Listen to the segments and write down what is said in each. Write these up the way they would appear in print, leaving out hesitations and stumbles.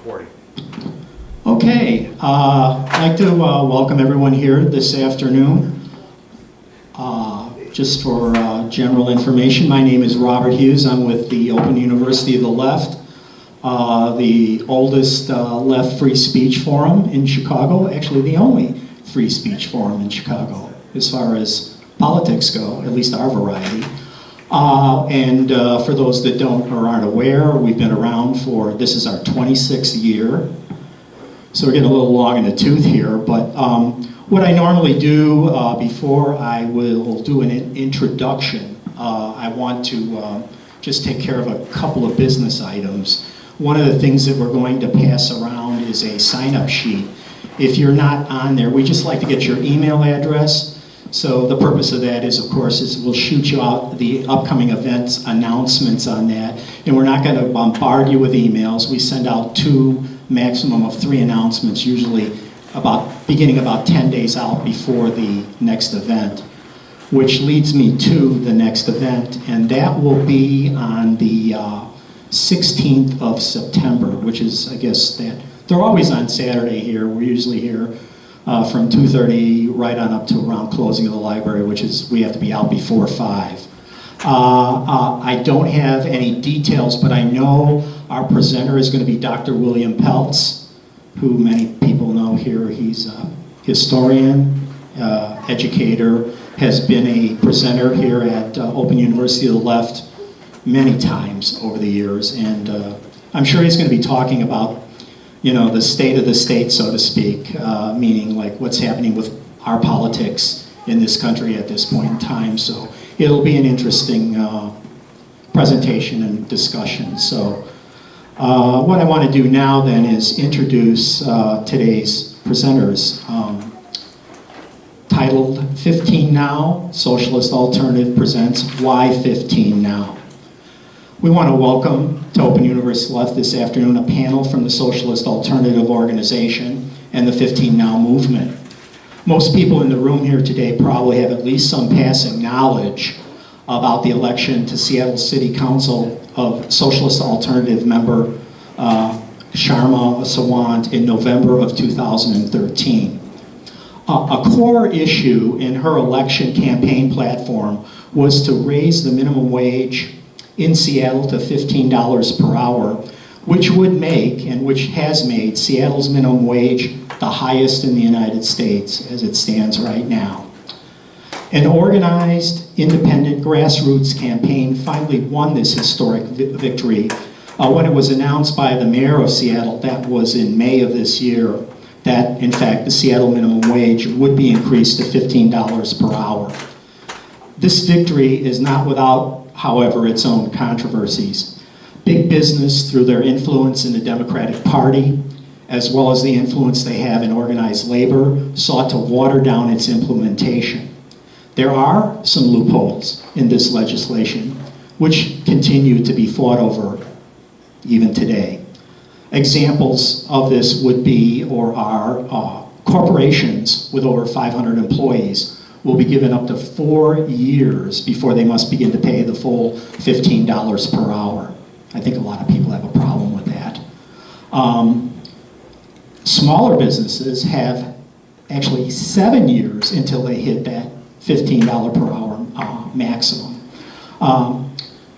recording. Okay, I'd like to welcome everyone here this afternoon. Just for general information, my name is Robert Hughes. I'm with the Open University of the Left, the oldest left free speech forum in Chicago, actually the only free speech forum in Chicago as far as politics go, at least our variety. And for those that don't or aren't aware, we've been around for, this is our 26th year. So we're getting a little long in the tooth here, but what I normally do before I will do an introduction, I want to just take care of a couple of business items. One of the things that we're going to pass around is a sign-up sheet. If you're not on there, we just like to get your email address. So the purpose of that is, of course, is we'll shoot you out the upcoming events announcements on that, and we're not going to bombard you with emails. We send out 2, maximum of 3 announcements, usually beginning about 10 days out before the next event, which leads me to the next event, and that will be on the 16th of September, which is, I guess, that they're always on Saturday here. We're usually here from 2:30 right on up to around closing of the library, which is, we have to be out before 5. I don't have any details, but I know our presenter is going to be Dr. William Peltz, who many people know here. He's a historian, educator, has been a presenter here at Open University of the Left many times over the years, and I'm sure he's going to be talking about, you know, the state of the state, so to speak, meaning like what's happening with our politics in this country at this point in time. So it'll be an interesting presentation and discussion. So what I want to do now then is introduce today's presenters. Titled 15 Now, Socialist Alternative presents Why 15 Now. We want to welcome to Open University Left this afternoon a panel from the Socialist Alternative Organization and the 15 Now movement. Most people in the room here today probably have at least some passing knowledge about the election to Seattle City Council of Socialist Alternative member Sharma Sawant in November of 2013. A core issue in her election campaign platform was to raise the minimum wage in Seattle to $15 per hour, which would make, and which has made, Seattle's minimum wage the highest in the United States as it stands right now. An organized, independent grassroots campaign finally won this historic victory when it was announced by the mayor of Seattle, that was in May of this year, that in fact the Seattle minimum wage would be increased to $15 per hour. This victory is not without, however, its own controversies. Big business, through their influence in the Democratic Party, as well as the influence they have in organized labor, sought to water down its implementation. There are some loopholes in this legislation which continue to be fought over even today. Examples of this would be, or are, corporations with over 500 employees will be given up to 4 years before they must begin to pay the full $15 per hour. I think a lot of people have a problem with that. Smaller businesses have actually 7 years until they hit that $15 per hour maximum.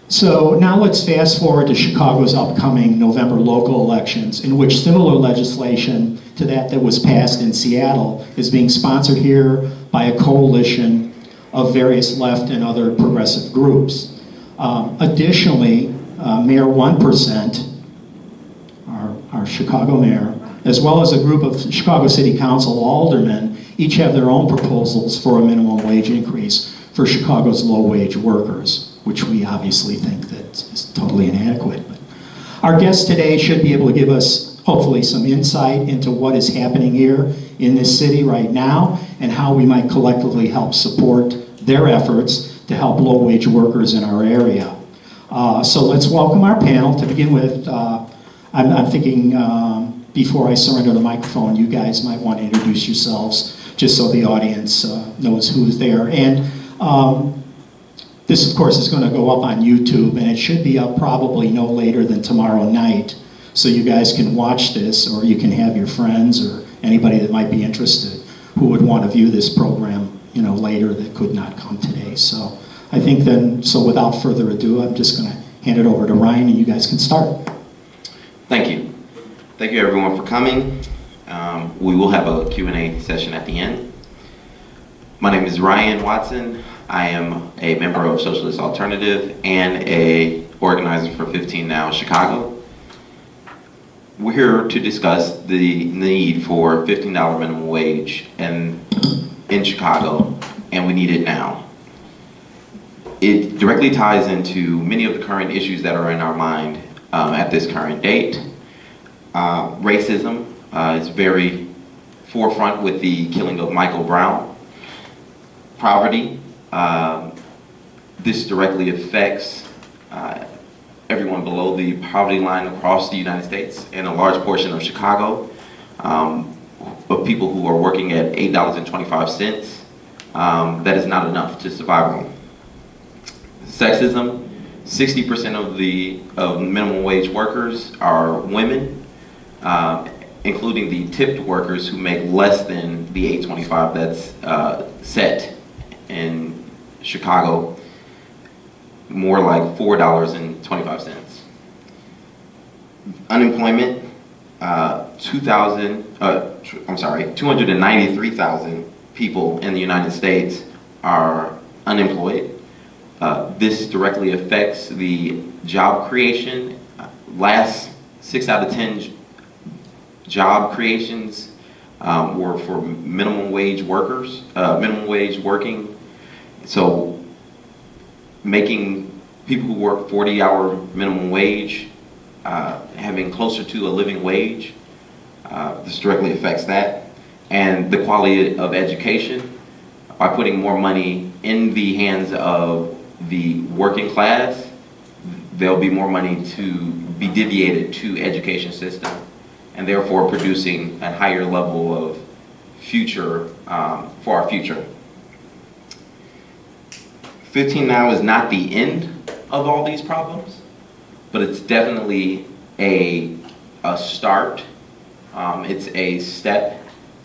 So now let's fast forward to Chicago's upcoming November local elections, in which similar legislation to that was passed in Seattle is being sponsored here by a coalition of various left and other progressive groups. Additionally, Mayor 1%, our Chicago mayor, as well as a group of Chicago City Council aldermen, each have their own proposals for a minimum wage increase for Chicago's low-wage workers, which we obviously think that is totally inadequate. But our guest today should be able to give us, hopefully, some insight into what is happening here in this city right now and how we might collectively help support their efforts to help low-wage workers in our area. So let's welcome our panel. To begin with, I'm thinking before I surrender the microphone, you guys might want to introduce yourselves just so the audience knows who's there. And this, of course, is going to go up on YouTube, and it should be up probably no later than tomorrow night. so you guys can watch this, or you can have your friends or anybody that might be interested who would want to view this program, later that could not come today. So I think then, so without further ado, I'm just going to hand it over to Ryan and you guys can start. Thank you. Thank you everyone for coming. We will have a Q&A session at the end. My name is Ryan Watson. I am a member of Socialist Alternative and a organizer for 15 Now Chicago. We're here to discuss the need for $15 minimum wage in Chicago, and we need it now. It directly ties into many of the current issues that are in our mind at this current date. Racism is very forefront with the killing of Michael Brown. Poverty, this directly affects everyone below the poverty line across the United States and a large portion of Chicago, of people who are working at $8.25. That is not enough to survive on. Sexism, 60% of minimum wage workers are women, including the tipped workers who make less than the $8.25 that's set in Chicago, more like $4.25. Unemployment, 293,000 people in the United States are unemployed. This directly affects the job creation. Last 6 out of 10 job creations were for minimum wage workers, minimum wage working. So making people who work 40-hour minimum wage having closer to a living wage, this directly affects that. And the quality of education, by putting more money in the hands of the working class, there'll be more money to be deviated to education system, and therefore producing a higher level of future for our future. 15 Now is not the end of all these problems, but it's definitely a start. It's a step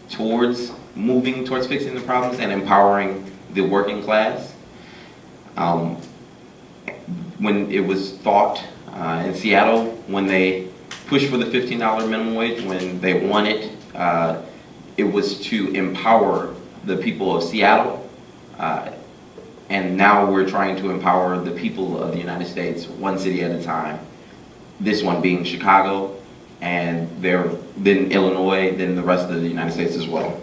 towards moving towards fixing the problems and empowering the working class. When it was thought in Seattle, when they pushed for the $15 minimum wage, when they won it, it was to empower the people of Seattle. And now we're trying to empower the people of the United States, one city at a time. This one being Chicago, and then Illinois, then the rest of the United States as well.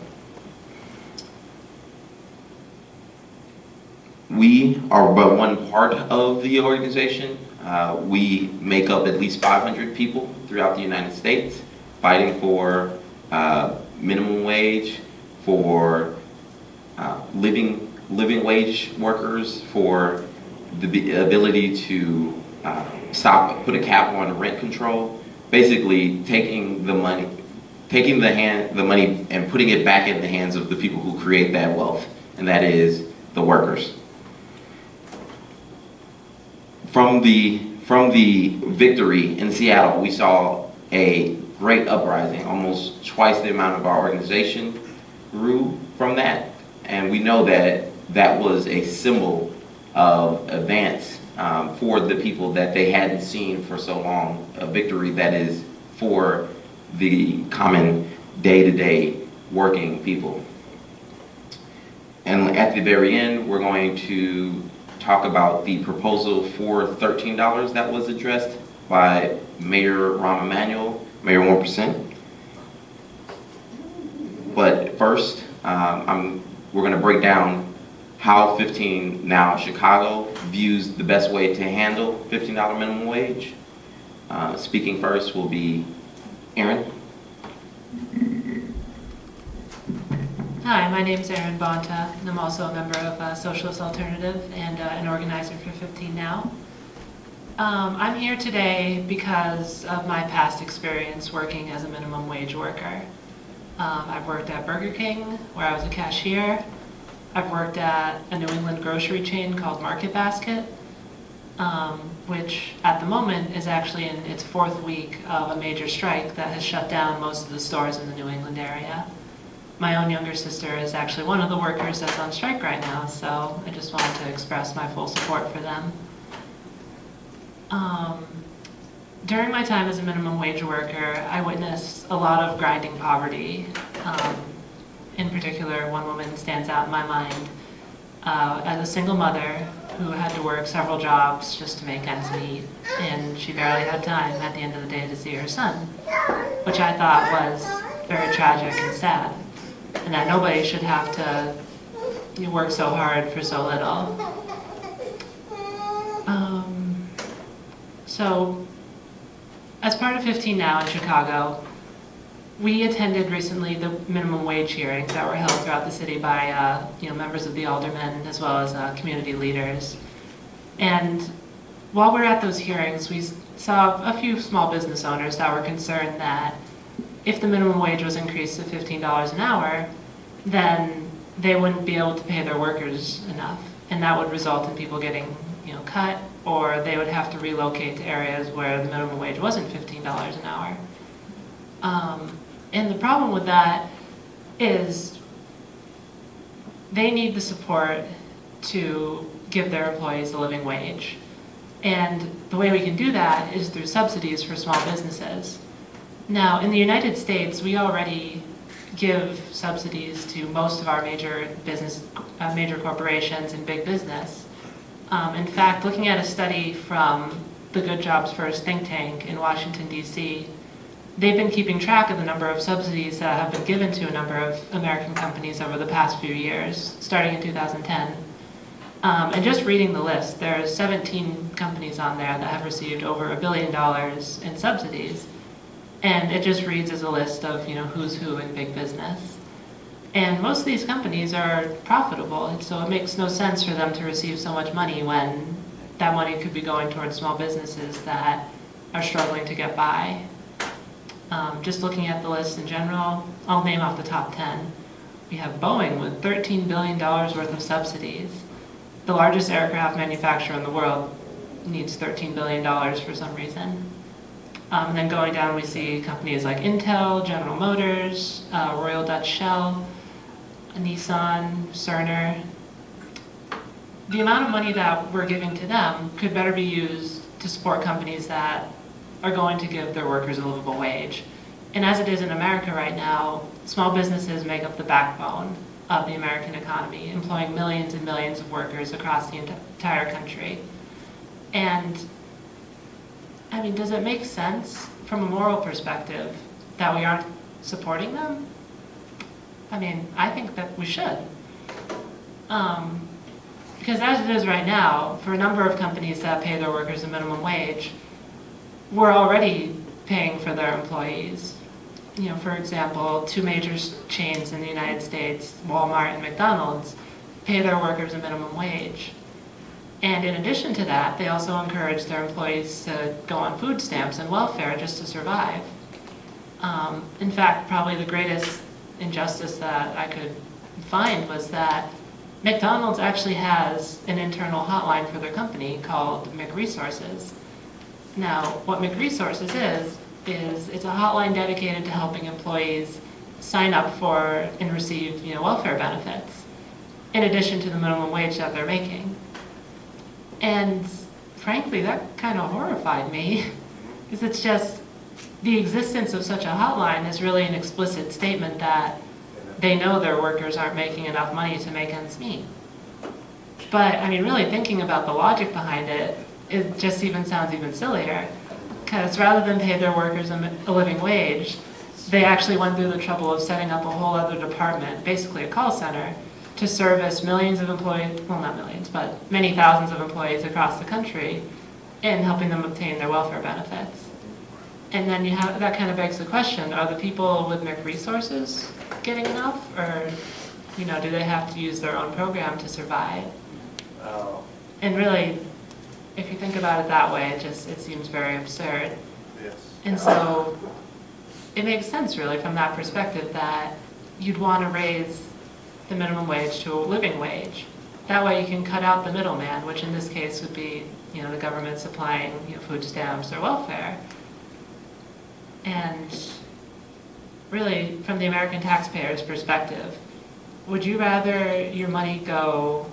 We are but one part of the organization. We make up at least 500 people throughout the United States, fighting for minimum wage, for living wage workers, for the ability to put a cap on rent control, basically taking the money and putting it back in the hands of the people who create that wealth, and that is the workers. From the victory in Seattle, we saw a great uprising. Almost twice the amount of our organization grew from that, and we know that that was a symbol of advance for the people that they hadn't seen for so long, a victory that is for the common day-to-day working people. And at the very end, we're going to talk about the proposal for $13 that was addressed by Mayor Rahm Emanuel, Mayor 1%. But first, we're going to break down how 15 Now Chicago views the best way to handle $15 minimum wage. Speaking first will be Erin. Hi, my name is Erin Bonta, and I'm also a member of Socialist Alternative and an organizer for 15 Now. I'm here today because of my past experience working as a minimum wage worker. I've worked at Burger King, where I was a cashier. I've worked at a New England grocery chain called Market Basket. which at the moment is actually in its fourth week of a major strike that has shut down most of the stores in the New England area. My own younger sister is actually one of the workers that's on strike right now, so I just wanted to express my full support for them. During my time as a minimum wage worker, I witnessed a lot of grinding poverty. In particular, one woman stands out in my mind as a single mother who had to work several jobs just to make ends meet, and she barely had time at the end of the day to see her son, which I thought was very tragic and sad, and that nobody should have to work so hard for so little. So, as part of 15 Now in Chicago, we attended recently the minimum wage hearings that were held throughout the city by members of the aldermen as well as community leaders. And while we were at those hearings, we saw a few small business owners that were concerned that if the minimum wage was increased to $15 an hour, then they wouldn't be able to pay their workers enough, and that would result in people getting cut, or they would have to relocate to areas where the minimum wage wasn't $15 an hour. And the problem with that is they need the support to give their employees a living wage. And the way we can do that is through subsidies for small businesses. Now, in the United States, we already give subsidies to most of our major corporations and big business. In fact, looking at a study from the Good Jobs First think tank in Washington, D.C., they've been keeping track of the number of subsidies that have been given to a number of American companies over the past few years, starting in 2010. And just reading the list, there are 17 companies on there that have received over $1 billion in subsidies. And it just reads as a list of who's who in big business. And most of these companies are profitable, and so it makes no sense for them to receive so much money when that money could be going towards small businesses that are struggling to get by. Just looking at the list in general, I'll name off the top 10. We have Boeing with $13 billion worth of subsidies. The largest aircraft manufacturer in the world needs $13 billion for some reason. And then going down, we see companies like Intel, General Motors, Royal Dutch Shell, Nissan, Cerner. The amount of money that we're giving to them could better be used to support companies that are going to give their workers a livable wage. And as it is in America right now, small businesses make up the backbone of the American economy, employing millions and millions of workers across the entire country. And I mean, does it make sense from a moral perspective that we aren't supporting them? I mean, I think that we should. Because as it is right now, for a number of companies that pay their workers a minimum wage, we're already paying for their employees. For example, two major chains in the United States, Walmart and McDonald's, pay their workers a minimum wage. And in addition to that, they also encourage their employees to go on food stamps and welfare just to survive. In fact, probably the greatest injustice that I could find was that McDonald's actually has an internal hotline for their company called McResources. Now, what McResources is it's a hotline dedicated to helping employees sign up for and receive welfare benefits, in addition to the minimum wage that they're making. And frankly, that kind of horrified me, because it's just the existence of such a hotline is really an explicit statement that they know their workers aren't making enough money to make ends meet. But I mean, really thinking about the logic behind it, it just even sounds even sillier. Because rather than pay their workers a living wage, they actually went through the trouble of setting up a whole other department, basically a call center, to service millions of employees, well not millions, but many thousands of employees across the country in helping them obtain their welfare benefits. And then that kind of begs the question, are the people with McResources getting enough? Or do they have to use their own program to survive? And really, if you think about it that way, it seems very absurd. Yes. And so it makes sense really from that perspective that you'd want to raise the minimum wage to a living wage. That way you can cut out the middleman, which in this case would be, the government supplying, food stamps or welfare. And really, from the American taxpayer's perspective, would you rather your money go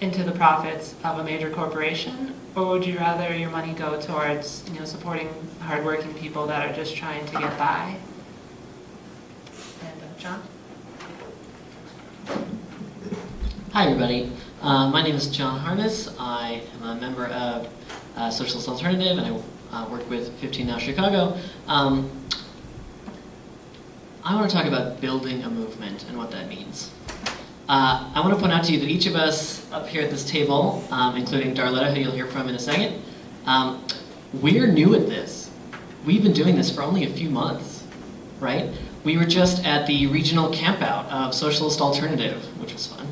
into the profits of a major corporation, or would you rather your money go towards, supporting hardworking people that are just trying to get by? And John? Hi, everybody. My name is John Harness. I am a member of Socialist Alternative, and I work with 15 Now Chicago. I want to talk about building a movement and what that means. I want to point out to you that each of us up here at this table, including Darletta, who you'll hear from in a second, we're new at this. We've been doing this for only a few months, right? We were just at the regional campout of Socialist Alternative, which was fun.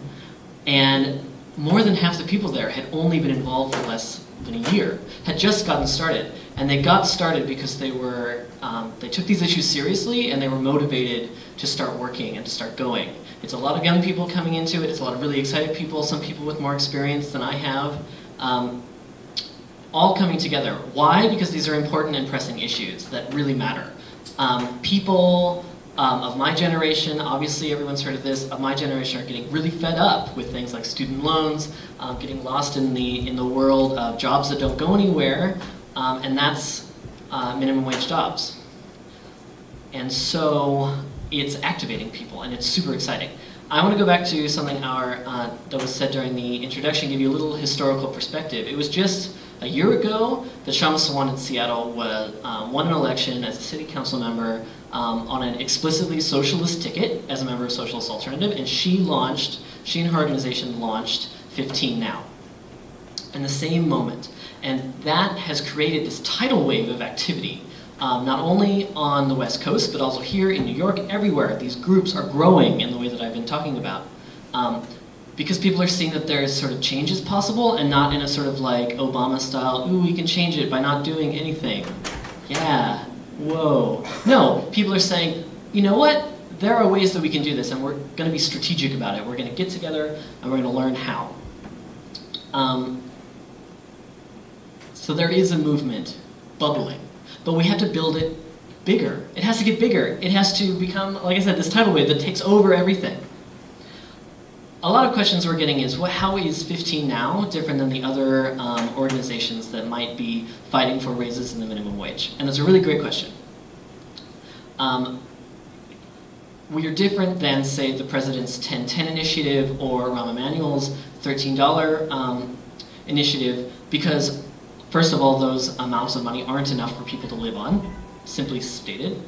And more than half the people there had only been involved for less than a year, had just gotten started. And they got started because they took these issues seriously and they were motivated to start working and to start going. It's a lot of young people coming into it, it's a lot of really excited people, some people with more experience than I have, all coming together. Why? Because these are important and pressing issues that really matter. People of my generation, obviously everyone's heard of this, of my generation are getting really fed up with things like student loans, getting lost in the world of jobs that don't go anywhere, and that's minimum wage jobs. And so it's activating people, and it's super exciting. I want to go back to something that was said during the introduction, give you a little historical perspective. It was just a year ago that Shama Sawant in Seattle won an election as a city council member on an explicitly socialist ticket as a member of Socialist Alternative, and she and her organization launched 15 Now in the same moment. And that has created this tidal wave of activity, not only on the West Coast, but also here in New York, everywhere. These groups are growing in the way that I've been talking about. Because people are seeing that there's sort of changes possible and not in a sort of like Obama style, ooh, we can change it by not doing anything. Yeah, whoa. No, people are saying, you know what? There are ways that we can do this, and we're going to be strategic about it. We're going to get together and we're going to learn how. So there is a movement bubbling, but we have to build it bigger. It has to get bigger. It has to become, like I said, this tidal wave that takes over everything. A lot of questions we're getting is, how is 15 Now different than the other organizations that might be fighting for raises in the minimum wage? And that's a really great question. We are different than, say, the President's 1010 initiative or Rahm Emanuel's $13 initiative because, first of all, those amounts of money aren't enough for people to live on, simply stated.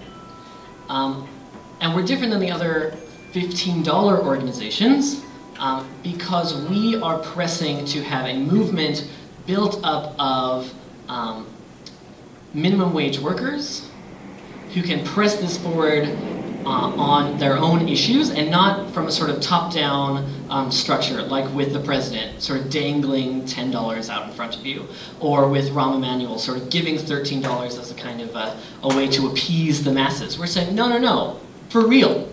And we're different than the other $15 organizations because we are pressing to have a movement built up of minimum wage workers who can press this forward on their own issues and not from a sort of top-down structure, like with the president, sort of dangling $10 out in front of you, or with Rahm Emanuel, sort of giving $13 as a kind of a way to appease the masses. We're saying, no, no, no, for real.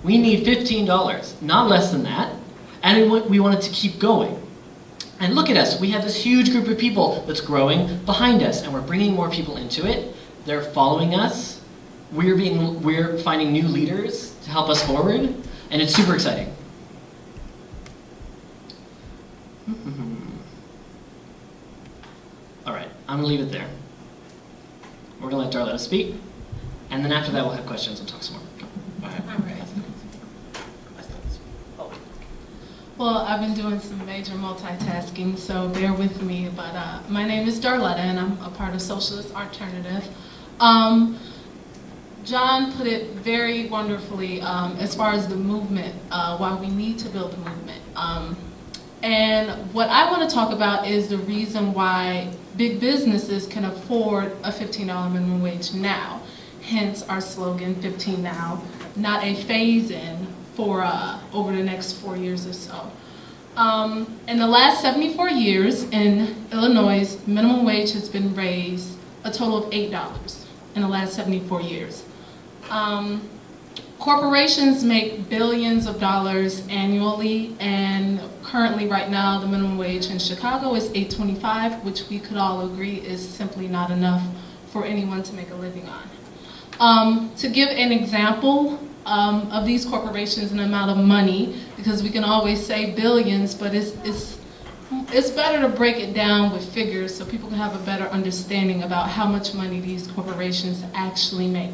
We need $15, not less than that, and we want it to keep going. And look at us, we have this huge group of people that's growing behind us, and we're bringing more people into it. They're following us. We're finding new leaders to help us forward, and it's super exciting. All right, I'm gonna leave it there. We're gonna let Darletta speak, and then after that we'll have questions and talk some more. Go ahead. All right. Well, I've been doing some major multitasking, so bear with me. But my name is Darletta, and I'm a part of Socialist Alternative. John put it very wonderfully as far as the movement, why we need to build the movement. And what I want to talk about is the reason why big businesses can afford a $15 minimum wage now. Hence our slogan, 15 Now, not a phase-in for over the next 4 years or so. In the last 74 years in Illinois, minimum wage has been raised a total of $8 in the last 74 years. Corporations make billions of dollars annually, and currently right now the minimum wage in Chicago is $8.25, which we could all agree is simply not enough for anyone to make a living on. To give an example of these corporations and the amount of money, because we can always say billions, but it's better to break it down with figures so people can have a better understanding about how much money these corporations actually make.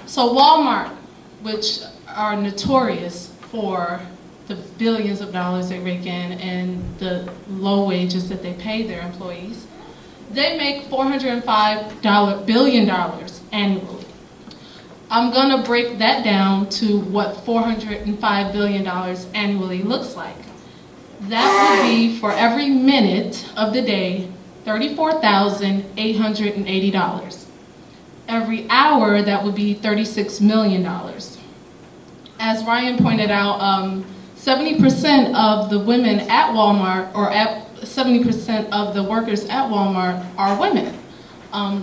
So Walmart, which are notorious for the billions of dollars they rake in and the low wages that they pay their employees, they make $405 billion annually. I'm gonna break that down to what $405 billion annually looks like. That would be, for every minute of the day, $34,880. Every hour, that would be $36 million. As Ryan pointed out, 70% of the women at Walmart, or 70% of the workers at Walmart are women.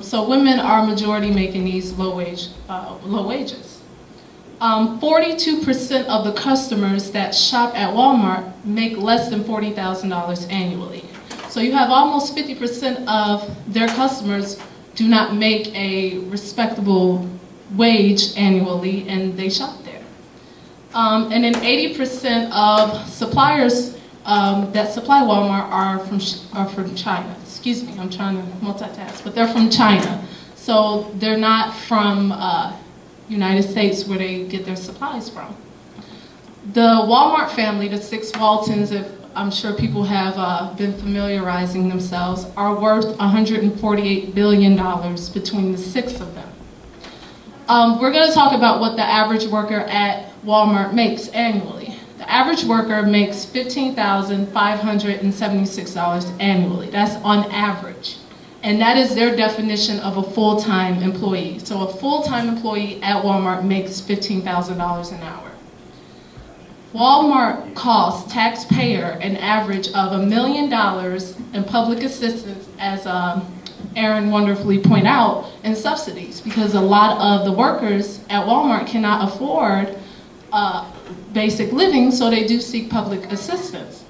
So women are majority making these low wages. 42% of the customers that shop at Walmart make less than $40,000 annually. So you have almost 50% of their customers do not make a respectable wage annually, and they shop there. And then 80% of suppliers that supply Walmart are from China. Excuse me, I'm trying to multitask, but they're from China. So they're not from United States where they get their supplies from. The Walmart family, the six Waltons, I'm sure people have been familiarizing themselves, are worth $148 billion between the six of them. We're going to talk about what the average worker at Walmart makes annually. The average worker makes $15,576 annually. That's on average. And that is their definition of a full-time employee. So a full-time employee at Walmart makes $15,000 an hour. Walmart costs taxpayer an average of $1 million in public assistance, as Aaron wonderfully pointed out, in subsidies, because a lot of the workers at Walmart cannot afford basic living, so they do seek public assistance,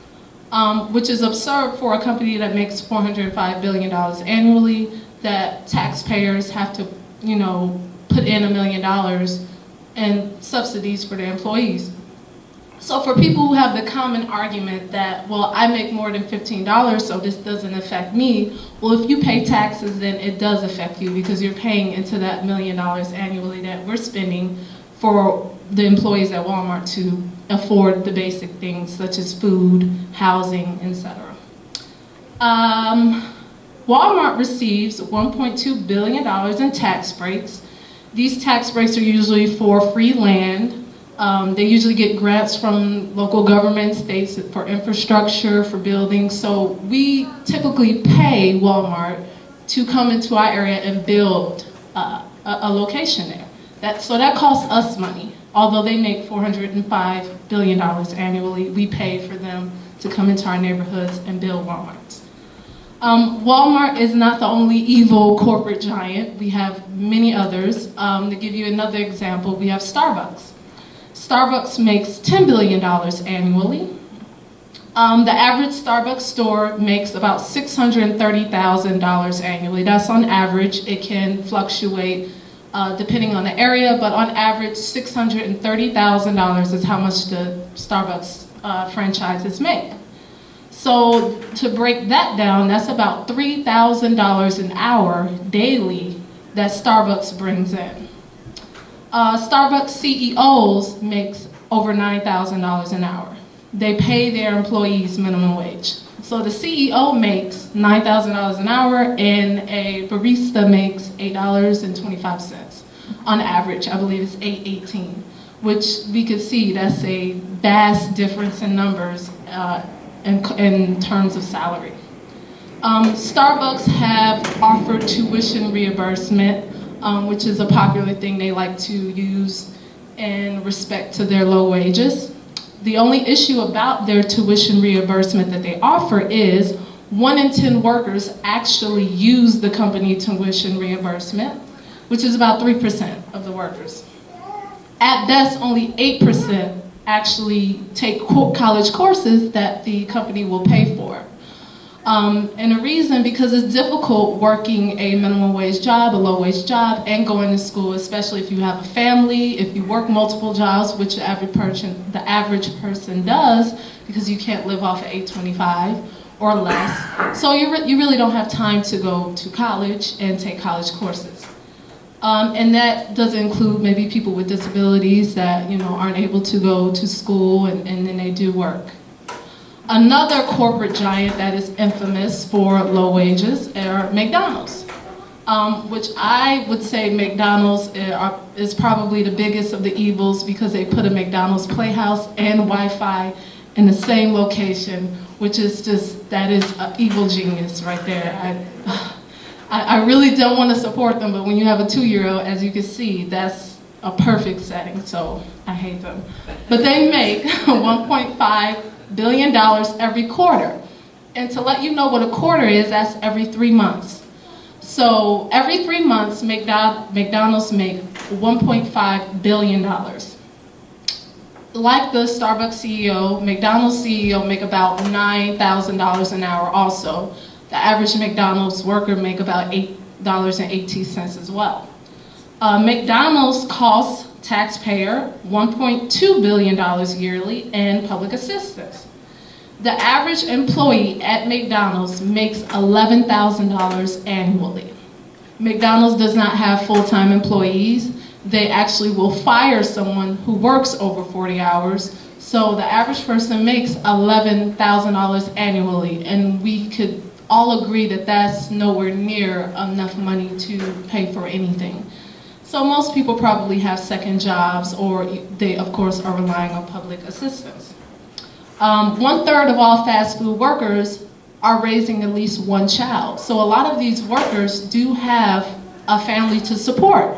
which is absurd for a company that makes $405 billion annually, that taxpayers have to, put in $1 million in subsidies for their employees. So for people who have the common argument that, well, I make more than $15, so this doesn't affect me, well, if you pay taxes, then it does affect you, because you're paying into that $1 million annually that we're spending for the employees at Walmart to afford the basic things such as food, housing, etc. Walmart receives $1.2 billion in tax breaks. These tax breaks are usually for free land. They usually get grants from local government, states for infrastructure, for buildings. So we typically pay Walmart to come into our area and build a location there. So that costs us money. Although they make $405 billion annually, we pay for them to come into our neighborhoods and build Walmarts. Walmart is not the only evil corporate giant. We have many others. To give you another example, we have Starbucks. Starbucks makes $10 billion annually. The average Starbucks store makes about $630,000 annually. That's on average. It can fluctuate depending on the area, but on average, $630,000 is how much the Starbucks franchises make. So to break that down, that's about $3,000 an hour daily that Starbucks brings in. Starbucks CEOs makes over $9,000 an hour. They pay their employees minimum wage. So the CEO makes $9,000 an hour, and a barista makes $8.25. On average, I believe it's $8.18, which we could see that's a vast difference in numbers in terms of salary. Starbucks have offered tuition reimbursement, which is a popular thing they like to use in respect to their low wages. The only issue about their tuition reimbursement that they offer is 1 in 10 workers actually use the company tuition reimbursement, which is about 3% of the workers. At best, only 8% actually take college courses that the company will pay for. And the reason, because it's difficult working a minimum wage job, a low wage job, and going to school, especially if you have a family, if you work multiple jobs, which the average person does, because you can't live off of $8.25 or less. So you really don't have time to go to college and take college courses. And that doesn't include maybe people with disabilities that aren't able to go to school and then they do work. Another corporate giant that is infamous for low wages are McDonald's, which I would say McDonald's is probably the biggest of the evils because they put a McDonald's Playhouse and Wi-Fi in the same location, which is that is an evil genius right there. I really don't want to support them, but when you have a 2-year-old, as you can see, that's a perfect setting, so I hate them. But they make $1.5 billion every quarter. And to let you know what a quarter is, that's every 3 months. So every 3 months, McDonald's make $1.5 billion. Like the Starbucks CEO, McDonald's CEO make about $9,000 an hour also. The average McDonald's worker make about $8.18 as well. McDonald's costs taxpayer $1.2 billion yearly in public assistance. The average employee at McDonald's makes $11,000 annually. McDonald's does not have full-time employees. They actually will fire someone who works over 40 hours. So the average person makes $11,000 annually, and we could all agree that that's nowhere near enough money to pay for anything. So most people probably have second jobs, or they, of course, are relying on public assistance. 1/3 of all fast food workers are raising at least one child. So a lot of these workers do have a family to support.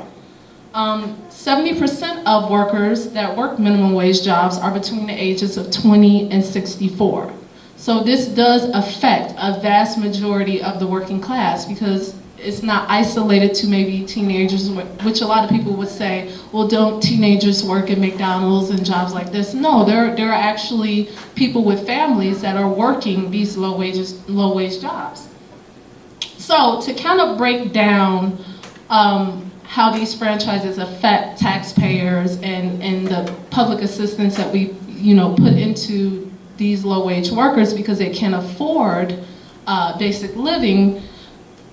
70% of workers that work minimum wage jobs are between the ages of 20 and 64. So this does affect a vast majority of the working class because it's not isolated to maybe teenagers, which a lot of people would say, well, don't teenagers work at McDonald's and jobs like this? No, there are actually people with families that are working these low wage jobs. So to kind of break down how these franchises affect taxpayers and the public assistance that we put into these low wage workers because they can't afford basic living,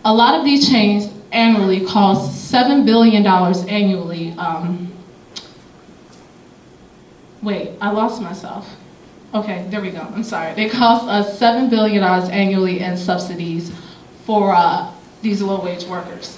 a lot of these chains annually cost $7 billion annually. Wait, I lost myself. Okay, there we go. I'm sorry. They cost us $7 billion annually in subsidies for these low wage workers.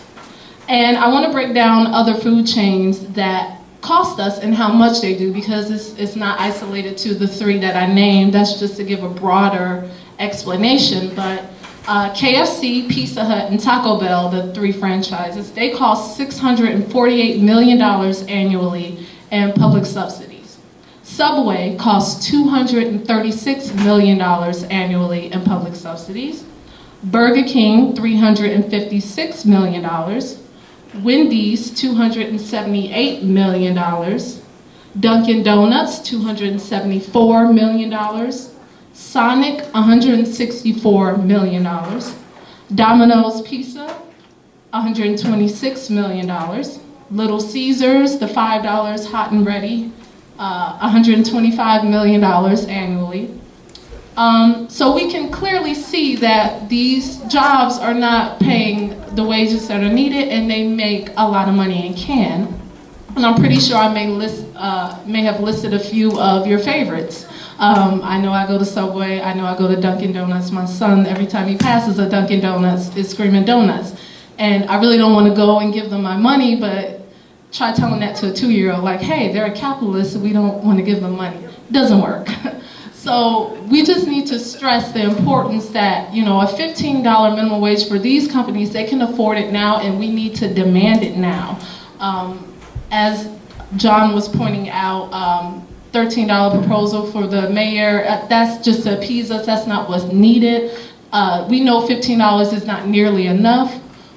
And I want to break down other food chains that cost us and how much they do because it's not isolated to the 3 that I named. That's just to give a broader explanation. But KFC, Pizza Hut, and Taco Bell, the 3 franchises, they cost $648 million annually in public subsidies. Subway costs $236 million annually in public subsidies. Burger King, $356 million. Wendy's, $278 million. Dunkin' Donuts, $274 million. Sonic, $164 million. Domino's Pizza, $126 million. Little Caesars, the $5 hot and ready, $125 million annually. So we can clearly see that these jobs are not paying the wages that are needed, and they make a lot of money and can. And I'm pretty sure I may have listed a few of your favorites. I know I go to Subway, I know I go to Dunkin' Donuts. My son, every time he passes a Dunkin' Donuts, is screaming donuts. And I really don't want to go and give them my money, but try telling that to a 2-year-old, like, hey, they're a capitalist, so we don't want to give them money. It doesn't work. So we just need to stress the importance that, a $15 minimum wage for these companies, they can afford it now, and we need to demand it now. As John was pointing out, $13 proposal for the mayor, that's just to appease us, that's not what's needed. We know $15 is not nearly enough.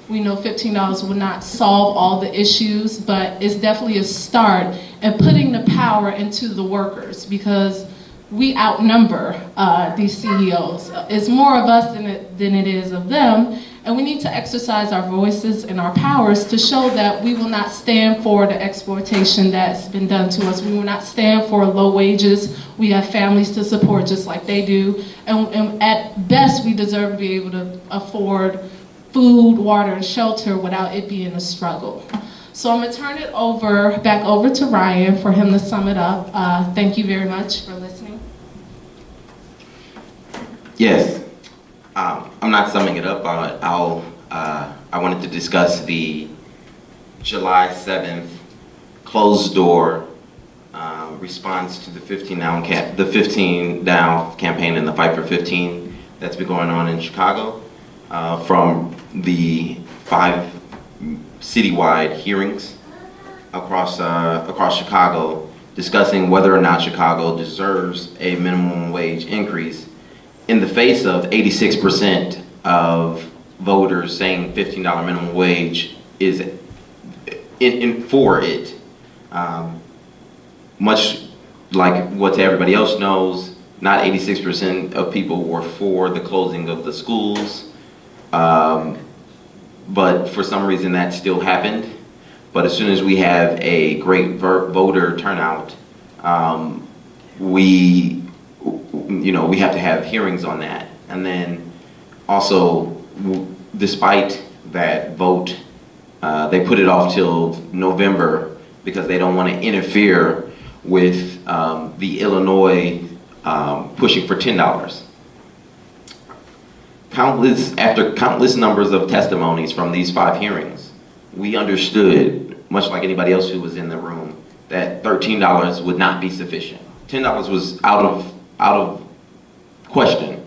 We know $15 will not solve all the issues, but it's definitely a start. and putting the power into the workers, because we outnumber these CEOs. It's more of us than it is of them, and we need to exercise our voices and our powers to show that we will not stand for the exploitation that's been done to us. We will not stand for low wages. We have families to support just like they do, and at best we deserve to be able to afford food, water, and shelter without it being a struggle. So I'm going to turn it back over to Ryan for him to sum it up. Thank you very much for listening. Yes, I'm not summing it up. I wanted to discuss the July 7th closed door response to the 15 Down campaign and the Fight for 15 that's been going on in Chicago, from the 5 citywide hearings across Chicago, discussing whether or not Chicago deserves a minimum wage increase, in the face of 86% of voters saying $15 minimum wage is for it. Much like what everybody else knows, not 86% of people were for the closing of the schools, but for some reason that still happened. But as soon as we have a great voter turnout, we have to have hearings on that. And then also, despite that vote, they put it off till November because they don't want to interfere with the Illinois pushing for $10. After countless numbers of testimonies from these 5 hearings, we understood, much like anybody else who was in the room, that $13 would not be sufficient. $10 was out of question,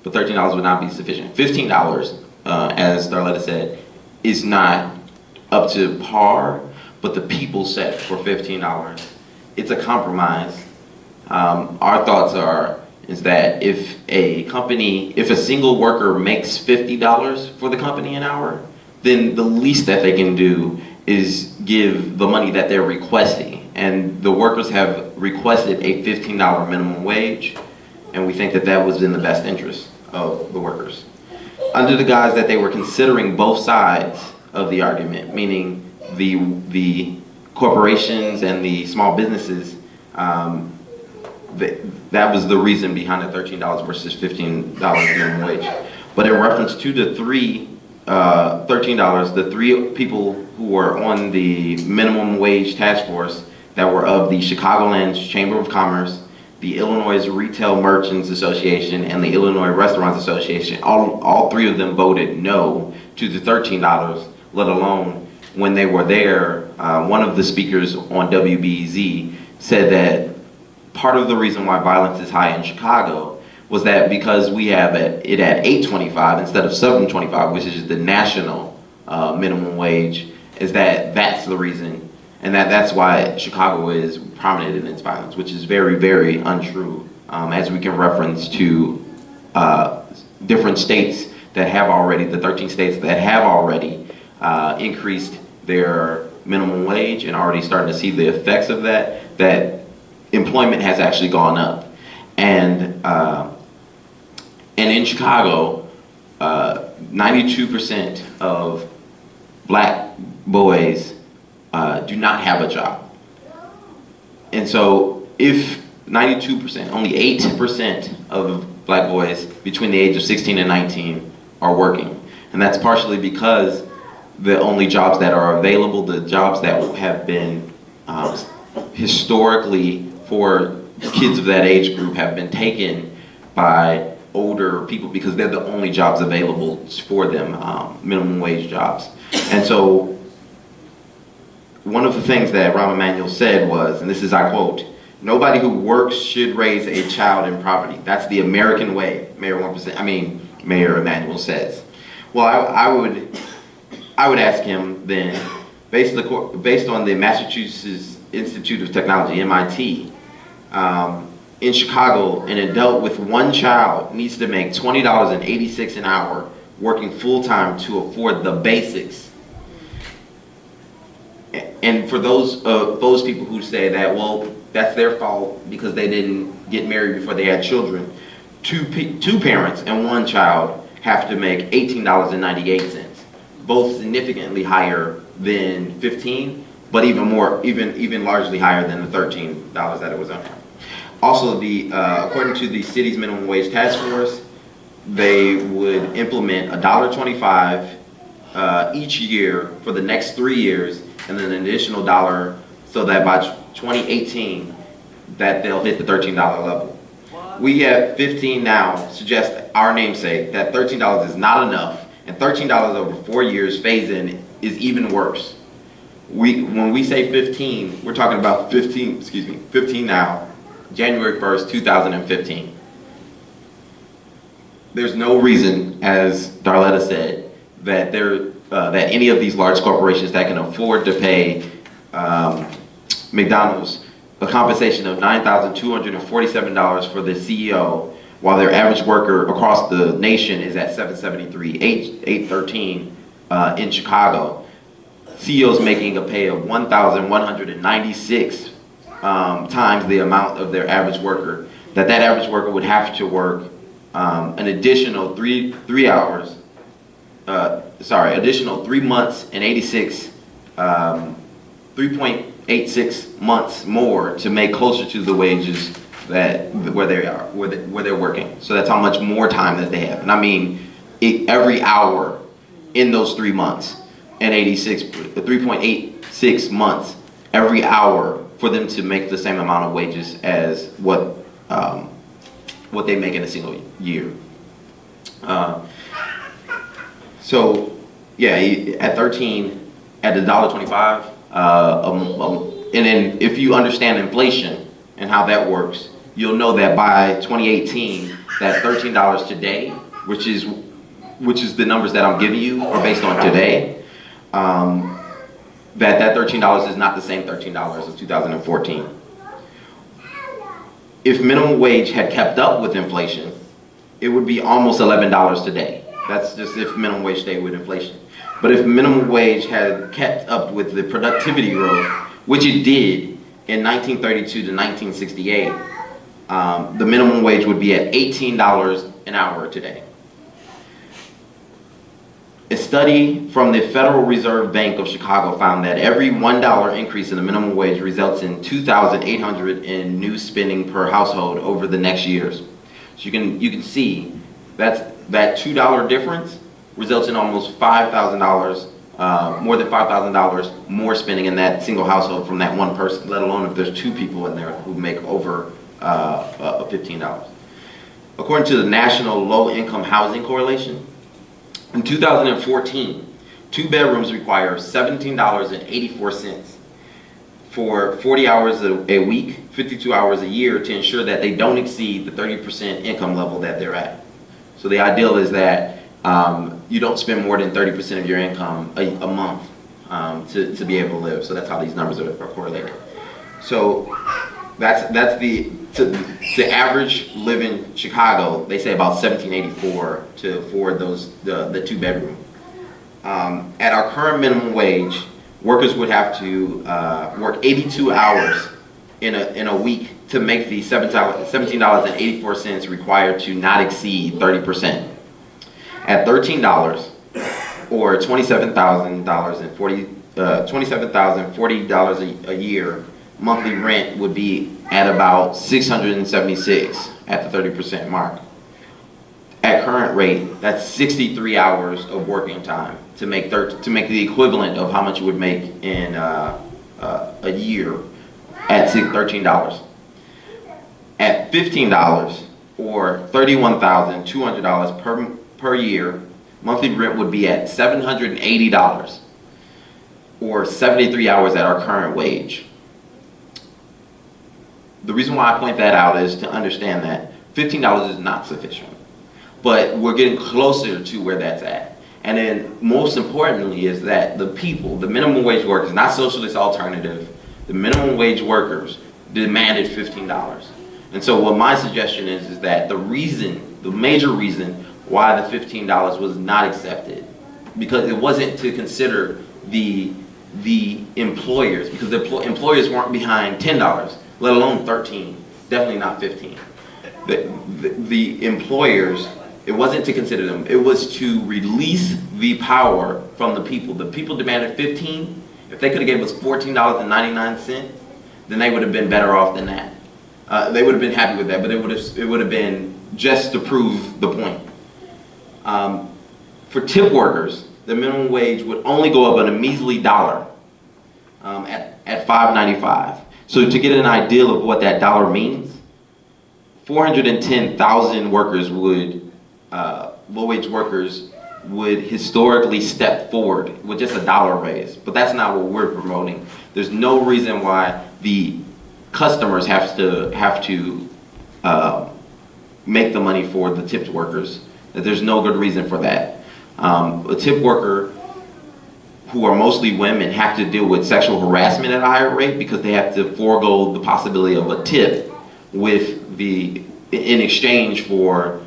but $13 would not be sufficient. $15, as Darletta said, is not up to par, but the people set for $15. It's a compromise. Our thoughts is that if a single worker makes $50 for the company an hour, then the least that they can do is give the money that they're requesting. And the workers have requested a $15 minimum wage, and we think that that was in the best interest of the workers. Under the guise that they were considering both sides of the argument, meaning the corporations and the small businesses, that was the reason behind the $13 versus $15 minimum wage. But in reference to the $13, the 3 people who were on the minimum wage task force that were of the Chicagoland Chamber of Commerce, the Illinois Retail Merchants Association, and the Illinois Restaurants Association, all 3 of them voted no to the $13, let alone when they were there, one of the speakers on WBZ said that part of the reason why violence is high in Chicago was that because we have it at $8.25 instead of $7.25, which is the national minimum wage, is that's the reason, and that's why Chicago is prominent in its violence, which is very, very untrue, as we can reference to different states that have already, the 13 states that have already increased their minimum wage and already starting to see the effects of that employment has actually gone up. And in Chicago, 92% of black boys do not have a job. And so if 92%, only 8% of black boys between the age of 16 and 19 are working. And that's partially because the only jobs that are available, the jobs that have been historically for kids of that age group, have been taken by older people because they're the only jobs available for them, minimum wage jobs. And so one of the things that Rahm Emanuel said was, and this is, I quote, "Nobody who works should raise a child in poverty. That's the American way," Mayor Emanuel says. Well, I would ask him then, based on the Massachusetts Institute of Technology, MIT, in Chicago, an adult with 1 child needs to make $20.86 an hour working full-time to afford the basics. And for those people who say that, well, that's their fault because they didn't get married before they had children, two parents and one child have to make $18.98, both significantly higher than 15, but even largely higher than the $13 that it was under. Also, according to the city's minimum wage task force, they would implement $1.25 each year for the next 3 years, and then an additional dollar, so that by 2018, that they'll hit the $13 level. We at 15 now suggest our namesake that $13 is not enough, and $13 over 4 years phase-in is even worse. When we say 15, we're talking about 15 now, January 1st, 2015. There's no reason, as Darletta said, that any of these large corporations that can afford to pay McDonald's a compensation of $9,247 for the CEO, while their average worker across the nation is at $773, $813 in Chicago. CEOs making a pay of $1,196 times the amount of their average worker. That average worker would have to work an additional additional 3 months and 3.86 months more to make closer to the wages where they're working. So that's how much more time that they have. And I mean, every hour in those 3 months and 3.86 months, every hour for them to make the same amount of wages as what they make in a single year. So yeah, at 13, at $1.25, and then if you understand inflation and how that works, you'll know that by 2018, that $13 today, which is the numbers that I'm giving you, are based on today, that $13 is not the same $13 of 2014. If minimum wage had kept up with inflation, it would be almost $11 today. That's just if minimum wage stayed with inflation. But if minimum wage had kept up with the productivity growth, which it did in 1932 to 1968, the minimum wage would be at $18 an hour today. A study from the Federal Reserve Bank of Chicago found that every $1 increase in the minimum wage results in $2,800 in new spending per household over the next years. So you can see that $2 difference results in almost $5,000, more than $5,000 more spending in that single household from that one person, let alone if there's two people in there who make over $15. According to the National Low Income Housing Correlation, in 2014, 2 bedrooms require $17.84 for 40 hours a week, 52 hours a year, to ensure that they don't exceed the 30% income level that they're at. So the ideal is that you don't spend more than 30% of your income a month to be able to live. So that's how these numbers are correlated. So that's the average live in Chicago. They say about $17.84 to afford the 2 bedroom. At our current minimum wage, workers would have to work 82 hours in a week to make the $17.84 required to not exceed 30%. At $13 or $27,040 a year, monthly rent would be at about $676 at the 30% mark. At current rate, that's 63 hours of working time to make the equivalent of how much you would make in a year at $13. At $15 or $31,200 per year, monthly rent would be at $780 or 73 hours at our current wage. The reason why I point that out is to understand that $15 is not sufficient, but we're getting closer to where that's at. And then most importantly is that the people, the minimum wage workers, not Socialist Alternative, the minimum wage workers demanded $15. And so what my suggestion is that the major reason why the $15 was not accepted, because it wasn't to consider the the employers, because the employers weren't behind $10, let alone 13, definitely not 15. The employers, it wasn't to consider them, it was to release the power from the people. The people demanded 15. If they could have gave us $14.99, then they would have been better off than that. They would have been happy with that, but it would have been just to prove the point. For tip workers, the minimum wage would only go up a measly $1 at $5.95. So to get an idea of what that dollar means, 410,000 workers would, low-wage workers would historically step forward with just a $1 raise. But that's not what we're promoting. There's no reason why the customers have to make the money for the tipped workers. There's no good reason for that. A tip worker, who are mostly women, have to deal with sexual harassment at a higher rate because they have to forego the possibility of a tip in exchange for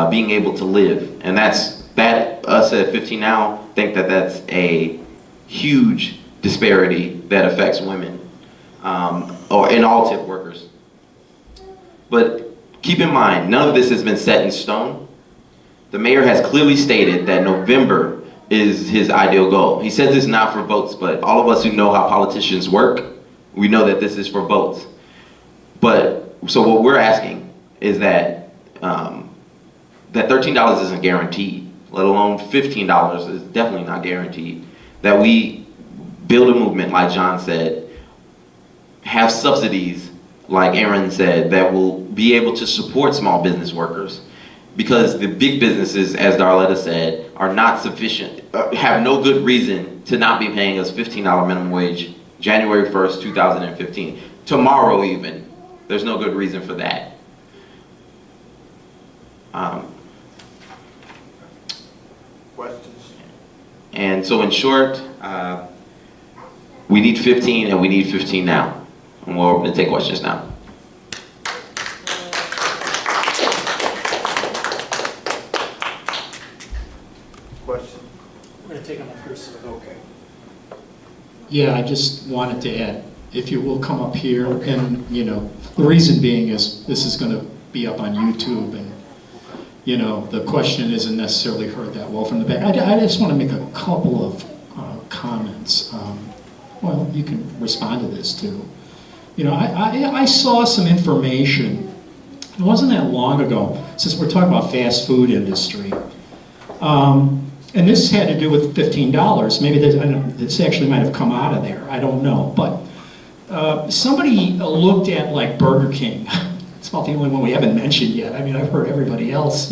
being able to live. And us at 15 Now think that that's a huge disparity that affects women, or in all tip workers. But keep in mind, none of this has been set in stone. The mayor has clearly stated that November is his ideal goal. He says it's not for votes, but all of us who know how politicians work, we know that this is for votes. But, so what we're asking is that that $13 isn't guaranteed, let alone $15 is definitely not guaranteed. That we build a movement, like John said, have subsidies, like Aaron said, that will be able to support small business workers. Because the big businesses, as Darletta said, are not sufficient, have no good reason to not be paying us $15 minimum wage January 1st, 2015. Tomorrow even, there's no good reason for that. Questions? And so in short, we need 15 and we need 15 now. And we're open to take questions now. Question? We're going to take them up first. Okay. Yeah, I just wanted to add, if you will come up here, and, the reason being is this is going to be up on YouTube, and, the question isn't necessarily heard that well from the back. I just want to make a couple of comments. Well, you can respond to this too. I saw some information, it wasn't that long ago, since we're talking about fast food industry, and this had to do with $15. Maybe this actually might have come out of there. I don't know. But somebody looked at like Burger King. It's about the only one we haven't mentioned yet. I mean, I've heard everybody else,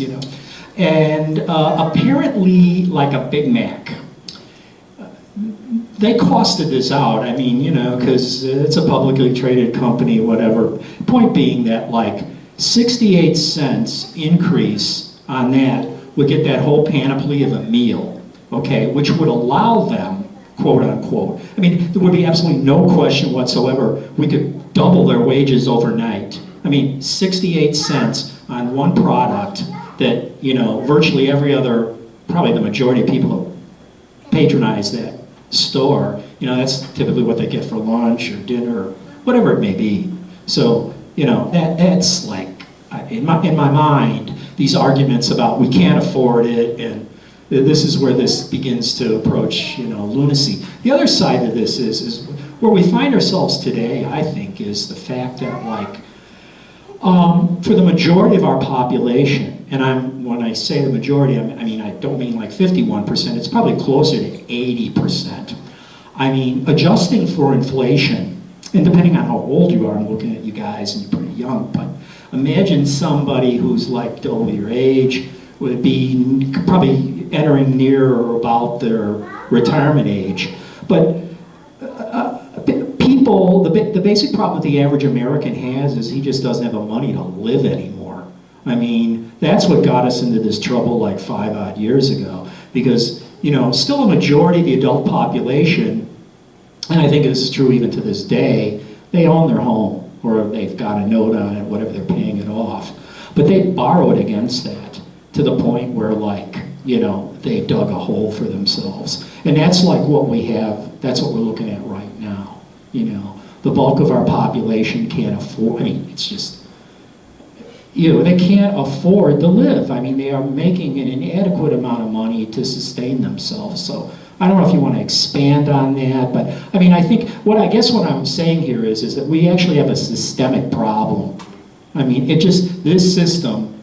And apparently, like a Big Mac, they costed this out. I mean, because it's a publicly traded company, whatever. Point being that like 68 cents increase on that would get that whole panoply of a meal, okay, which would allow them, quote unquote, I mean, there would be absolutely no question whatsoever, we could double their wages overnight. I mean, 68 cents on one product that, virtually every other, probably the majority of people who patronize that store, that's typically what they get for lunch or dinner or whatever it may be. So, that's like, in my mind, these arguments about we can't afford it, and this is where this begins to approach, lunacy. The other side of this is where we find ourselves today, I think, is the fact that, like, for the majority of our population, and when I say the majority, I mean, I don't mean like 51%, it's probably closer to 80%. I mean, adjusting for inflation, and depending on how old you are, I'm looking at you guys and you're pretty young, but imagine somebody who's like double your age, would be probably entering near or about their retirement age. But people, the basic problem that the average American has is he just doesn't have the money to live anymore. I mean, that's what got us into this trouble like 5 odd years ago. Because, still a majority of the adult population, and I think this is true even to this day, they own their home, or they've got a note on it, whatever, they're paying it off. But they borrowed against that to the point where, like, you know, they've dug a hole for themselves. And that's like what we have, that's what we're looking at right now, you know. The bulk of our population can't afford, I mean, it's just, you know, they can't afford to live. I mean, they are making an inadequate amount of money to sustain themselves. So I don't know if you want to expand on that, but I mean, I think, what I'm saying here is that we actually have a systemic problem. I mean, this system,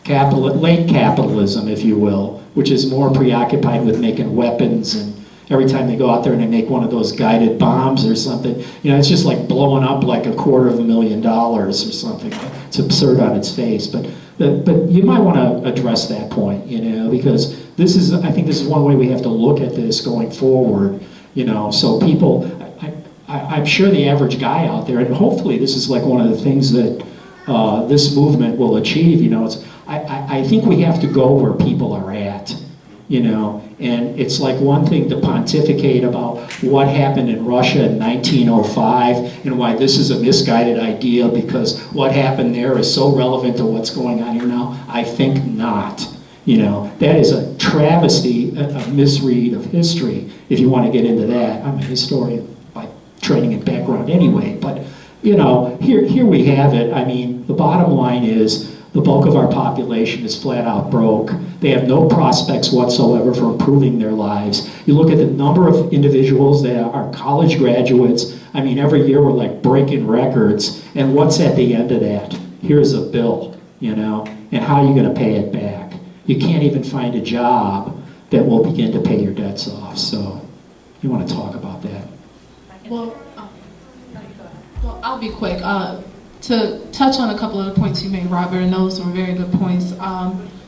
late capitalism, if you will, which is more preoccupied with making weapons, and every time they go out there and they make one of those guided bombs or something, you know, it's just like blowing up like $250,000 or something. It's absurd on its face, but you might want to address that point, you know, because I think this is one way we have to look at this going forward, you know, so people, I'm sure the average guy out there, and hopefully this is like one of the things that this movement will achieve, you know, I think we have to go where people are at, you know, and it's like one thing to pontificate about what happened in Russia in 1905 and why this is a misguided idea because what happened there is so relevant to what's going on here now. I think not. You know, that is a travesty, a misread of history, if you want to get into that. I'm a historian by training and background anyway, but, you know, here we have it. I mean, the bottom line is the bulk of our population is flat out broke. They have no prospects whatsoever for improving their lives. You look at the number of individuals that are college graduates. I mean, every year we're like breaking records. And what's at the end of that? Here's a bill, you know, and how are you going to pay it back? You can't even find a job that will begin to pay your debts off. So you want to talk about that? Well, I'll be quick. To touch on a couple of the points you made, Robert, and those were very good points.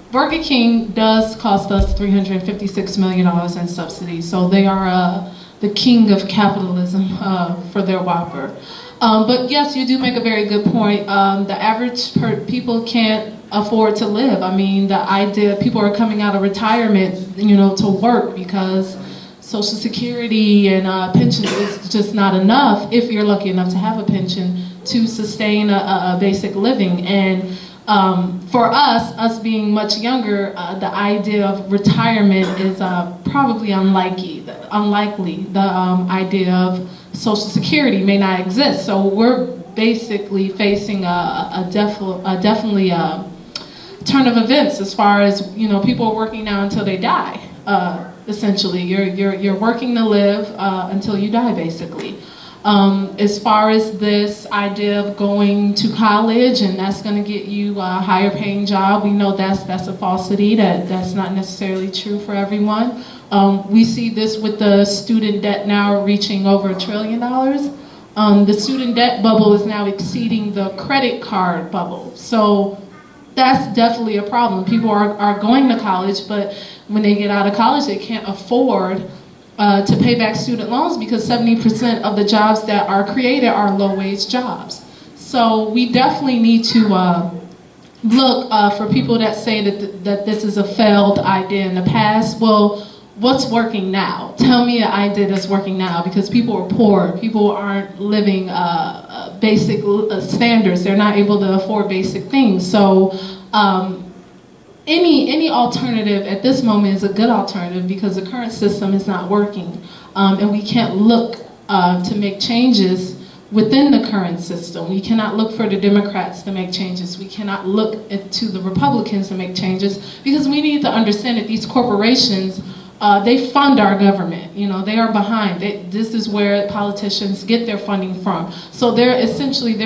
Burger King does cost us $356 million in subsidies, so they are the king of capitalism for their Whopper. But yes, you do make a very good point. The average people can't afford to live. I mean, the idea people are coming out of retirement, you know, to work because Social Security and pensions is just not enough if you're lucky enough to have a pension to sustain a basic living. And for us being much younger, the idea of retirement is probably unlikely. The idea of Social Security may not exist. So we're basically facing definitely a turn of events as far as, you know, people are working now until they die. Essentially, you're working to live until you die, basically. As far as this idea of going to college and that's going to get you a higher paying job, we know that's a falsity, that's not necessarily true for everyone. We see this with the student debt now reaching over $1 trillion. The student debt bubble is now exceeding the credit card bubble. So that's definitely a problem. People are going to college, but when they get out of college, they can't afford to pay back student loans because 70% of the jobs that are created are low-wage jobs. So we definitely need to look for people that say that this is a failed idea in the past. Well, what's working now? Tell me an idea that's working now, because people are poor. People aren't living basic standards. They're not able to afford basic things. So any alternative at this moment is a good alternative because the current system is not working. And we can't look to make changes within the current system. We cannot look for the Democrats to make changes. We cannot look to the Republicans to make changes because we need to understand that these corporations, they fund our government. You know, they are behind. This is where politicians get their funding from. So they're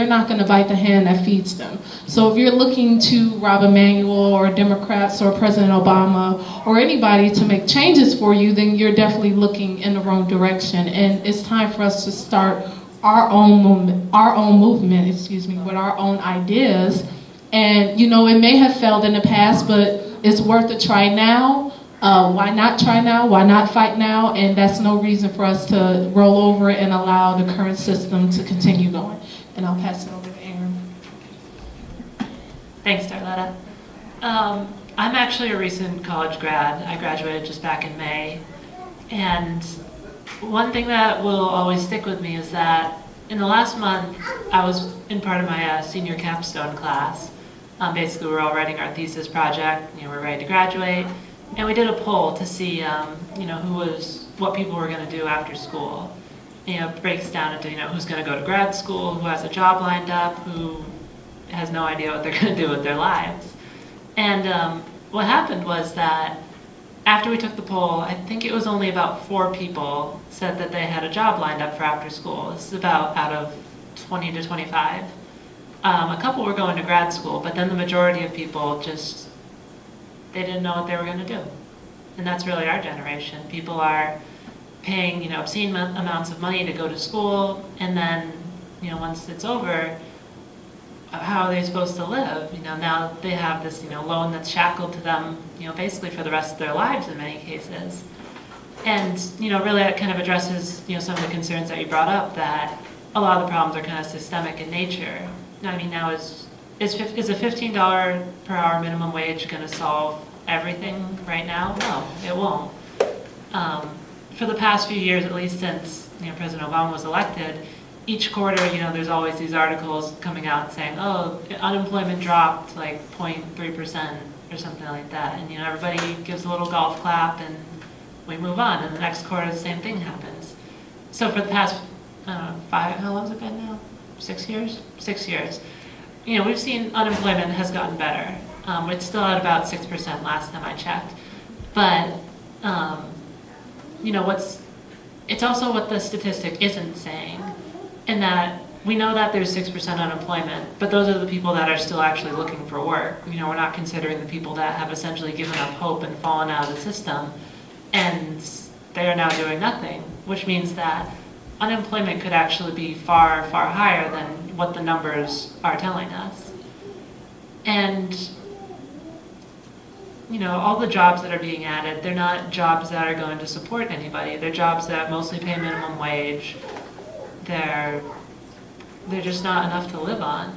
not going to bite the hand that feeds them. So if you're looking to Rob Emanuel or Democrats or President Obama or anybody to make changes for you, then you're definitely looking in the wrong direction. And it's time for us to start our own movement, with our own ideas. And, you know, it may have failed in the past, but it's worth a try now. Why not try now? Why not fight now? And that's no reason for us to roll over and allow the current system to continue going. And I'll pass it over to Aaron. Thanks, Darletta. I'm actually a recent college grad. I graduated just back in May. And one thing that will always stick with me is that in the last month, I was in part of my senior capstone class. Basically, we're all writing our thesis project. You know, we're ready to graduate. And we did a poll to see, what people were going to do after school. It breaks down into, who's going to go to grad school, who has a job lined up, who has no idea what they're going to do with their lives. And what happened was that after we took the poll, I think it was only about 4 people said that they had a job lined up for after school. This is about out of 20 to 25. A couple were going to grad school, but then the majority of people they didn't know what they were going to do. And that's really our generation. People are paying, obscene amounts of money to go to school, and then, once it's over, how are they supposed to live? Now they have this, loan that's shackled to them, basically for the rest of their lives in many cases. And, really that kind of addresses, some of the concerns that you brought up, that a lot of the problems are kind of systemic in nature. I mean, now is a $15 per hour minimum wage going to solve everything right now? No, it won't. For the past few years, at least since President Obama was elected, each quarter, there's always these articles coming out saying, oh, unemployment dropped like 0.3% or something like that. And, everybody gives a little golf clap and we move on. And the next quarter, the same thing happens. So for the past, how long has it been now? 6 years? 6 years. We've seen unemployment has gotten better. It's still at about 6% last time I checked. But, it's also what the statistic isn't saying, in that we know that there's 6% unemployment, but those are the people that are still actually looking for work. We're not considering the people that have essentially given up hope and fallen out of the system, and they are now doing nothing, which means that unemployment could actually be far, far higher than what the numbers are telling us. And all the jobs that are being added, they're not jobs that are going to support anybody. They're jobs that mostly pay minimum wage. They're just not enough to live on.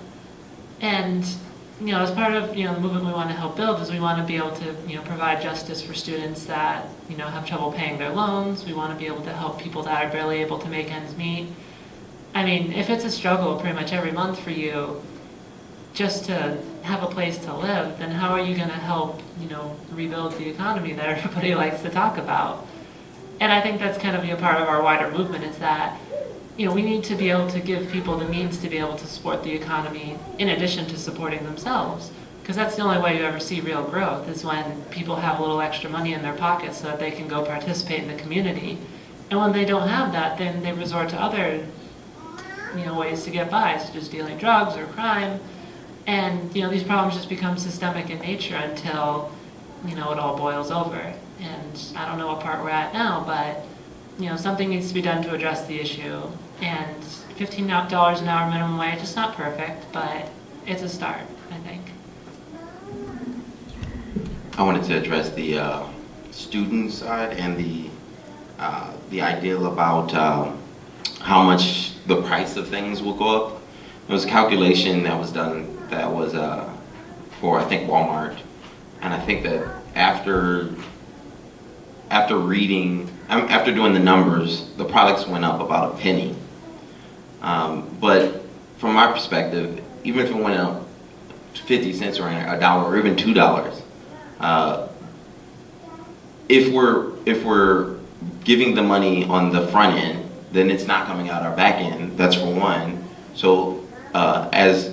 And, as part of, the movement we want to help build is we want to be able to, provide justice for students that, have trouble paying their loans. We want to be able to help people that are barely able to make ends meet. I mean, if it's a struggle pretty much every month for you just to have a place to live, then how are you going to help, rebuild the economy that everybody likes to talk about? And I think that's kind of a part of our wider movement, is that, we need to be able to give people the means to be able to support the economy in addition to supporting themselves. Because that's the only way you ever see real growth, is when people have a little extra money in their pockets so that they can go participate in the community. And when they don't have that, then they resort to other, ways to get by, such as dealing drugs or crime. And, these problems just become systemic in nature until, it all boils over. And I don't know what part we're at now, but, something needs to be done to address the issue. And $15 an hour minimum wage is not perfect, but it's a start, I think. I wanted to address the student side and the ideal about how much the price of things will go up. There was a calculation that was done that was for, I think, Walmart, and I think that after doing the numbers, the products went up about a penny. But from my perspective, even if it went up 50 cents or a dollar or even $2, if we're giving the money on the front end, then it's not coming out our back end. That's for one. So as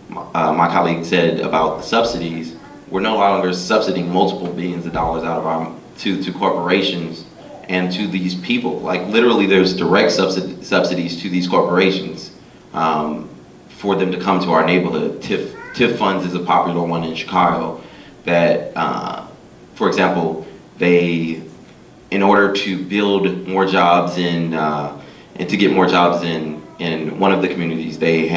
my colleague said about the subsidies, we're no longer subsidizing multiple billions of dollars out of to corporations and to these people. Like literally, there's direct subsidies to these corporations for them to come to our neighborhood. TIF funds is a popular one in Chicago. That, for example, in order to build more jobs and to get more jobs in one of the communities, they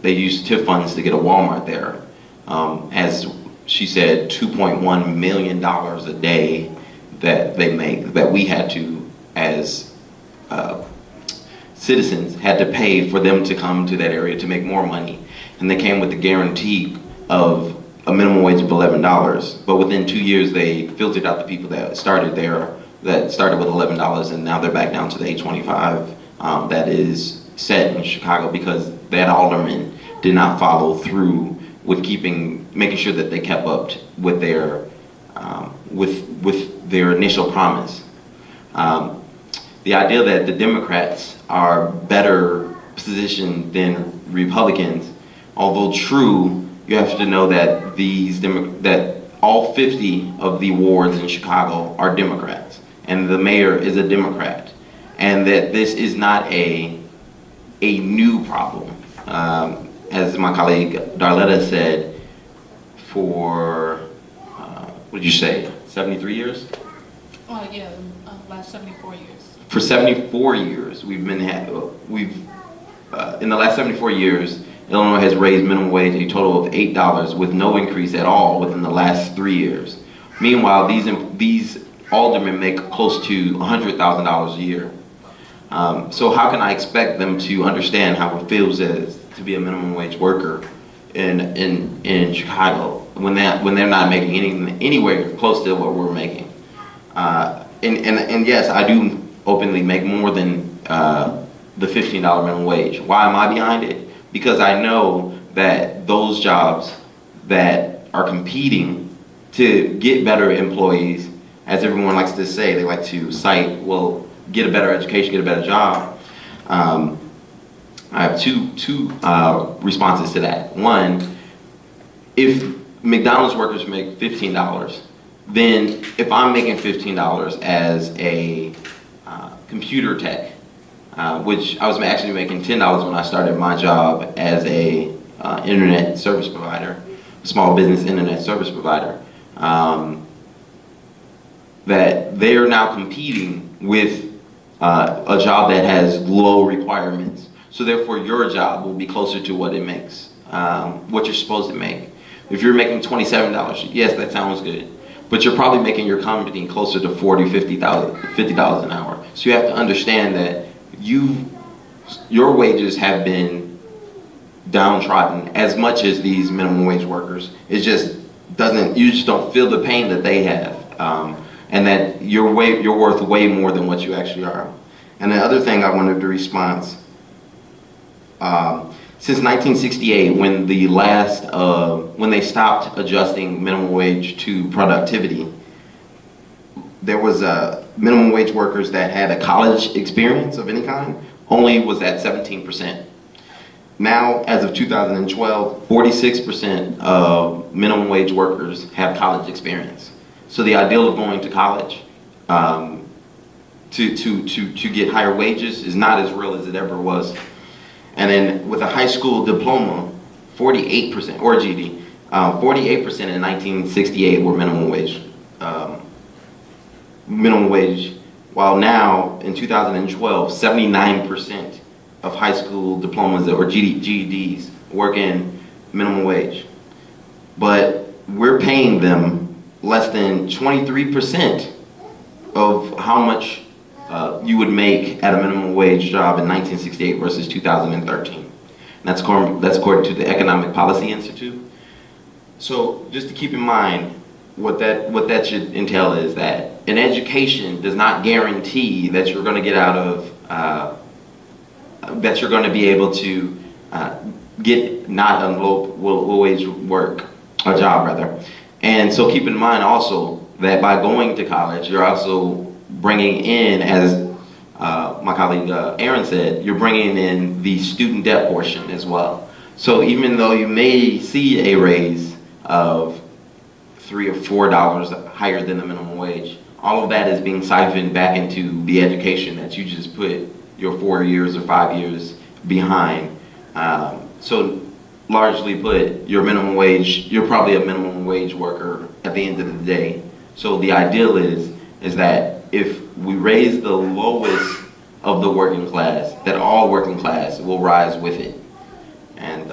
used TIF funds to get a Walmart there. As she said, $2.1 million a day that they make, that we had to, as citizens, had to pay for them to come to that area to make more money. And they came with the guarantee of a minimum wage of $11. But within 2 years, they filtered out the people that started there, that started with $11, and now they're back down to the $8.25 that is set in Chicago, because that alderman did not follow through with making sure that they kept up with their with their initial promise. The idea that the Democrats are better positioned than Republicans, although true, you have to know that that all 50 of the wards in Chicago are Democrats, and the mayor is a Democrat, and that this is not a new problem. As my colleague Darletta said, for, what did you say, 73 years? Oh, yeah, last 74 years. For 74 years, in the last 74 years, Illinois has raised minimum wage a total of $8 with no increase at all within the last 3 years. Meanwhile, these aldermen make close to $100,000 a year. So how can I expect them to understand how it feels as to be a minimum wage worker in Chicago when they're not making anything anywhere close to what we're making? And yes, I do openly make more than the $15 minimum wage. Why am I behind it? Because I know that those jobs that are competing to get better employees, as everyone likes to say, they like to cite, well, get a better education, get a better job. I have two responses to that. One, if McDonald's workers make $15, then if I'm making $15 as a computer tech, which I was actually making $10 when I started my job as a internet service provider, small business internet service provider, that they are now competing with a job that has low requirements. So therefore your job will be closer to what it makes, what you're supposed to make. If you're making $27, yes, that sounds good, but you're probably making your company closer to $40, $50 an hour. So you have to understand that your wages have been downtrodden as much as these minimum wage workers. It just you just don't feel the pain that they have, and that you're worth way more than what you actually are. And the other thing I wanted to respond, since 1968, when when they stopped adjusting minimum wage to productivity, there was minimum wage workers that had a college experience of any kind only was at 17%. Now, as of 2012, 46% of minimum wage workers have college experience. So the ideal of going to college to get higher wages is not as real as it ever was. And then with a high school diploma, 48%, or GED, 48% in 1968 were minimum wage, while now in 2012, 79% of high school diplomas or GEDs work in minimum wage. But we're paying them less than 23% of how much you would make at a minimum wage job in 1968 versus 2013. That's according to the Economic Policy Institute. So just to keep in mind, what that should entail is that an education does not guarantee that you're going to get out of, that you're going to be able to get not a low wage work, or job rather. And so keep in mind also that by going to college, you're also bringing in, as my colleague Aaron said, you're bringing in the student debt portion as well. So even though you may see a raise of $3 or $4 higher than the minimum wage, all of that is being siphoned back into the education that you just put your 4 years or 5 years behind. So largely put, your minimum wage, you're probably a minimum wage worker at the end of the day. So the ideal is that if we raise the lowest of the working class, that all working class will rise with it. And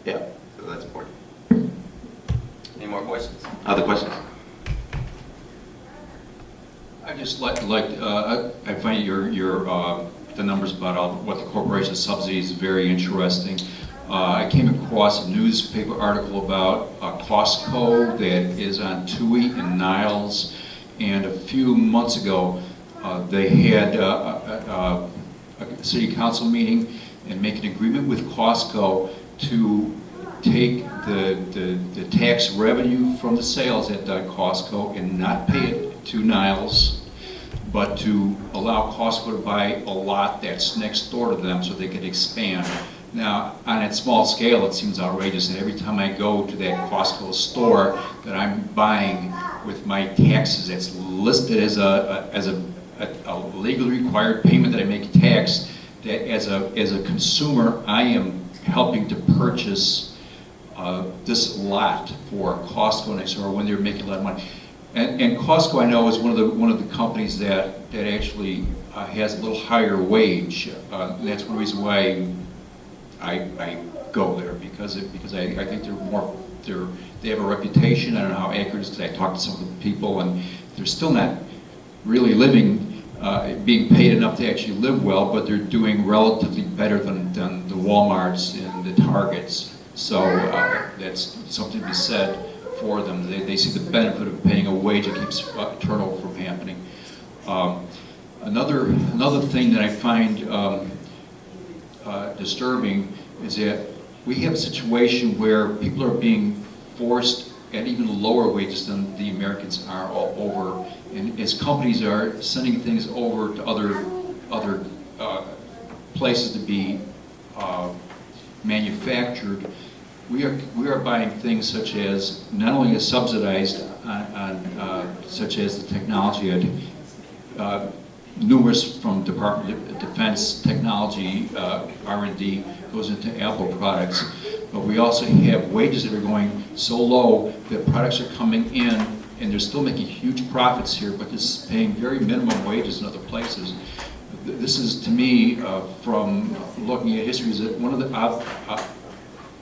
yeah, so that's important. Any more questions? Other questions? I just I find the numbers about what the corporation subsidies is very interesting. I came across a newspaper article about Costco that is on Toohey and Niles, and a few months ago they had a city council meeting and make an agreement with Costco to take the tax revenue from the sales at Costco and not pay it to Niles, but to allow Costco to buy a lot that's next door to them so they could expand. Now, on that small scale, it seems outrageous that every time I go to that Costco store that I'm buying with my taxes, that's listed as a legally required payment that I make tax, that as a consumer, I am helping to purchase this lot for Costco next door when they're making a lot of money. And Costco, I know, is one of the companies that actually has a little higher wage. And that's one reason why I go there, because I think they have a reputation. I don't know how accurate it is, because I talked to some of the people, and they're still not really being paid enough to actually live well, but they're doing relatively better than the Walmarts and the Targets. So that's something to be said for them. They see the benefit of paying a wage that keeps turnover from happening. Another thing that I find disturbing is that we have a situation where people are being forced at even lower wages than the Americans are all over, and as companies are sending things over to other places to be manufactured, we are buying things such as not only is subsidized on such as the technology numerous from Department of Defense technology, R&D goes into Apple products, but we also have wages that are going so low that products are coming in and they're still making huge profits here, but just paying very minimum wages in other places. This is, to me, from looking at history, is that one of the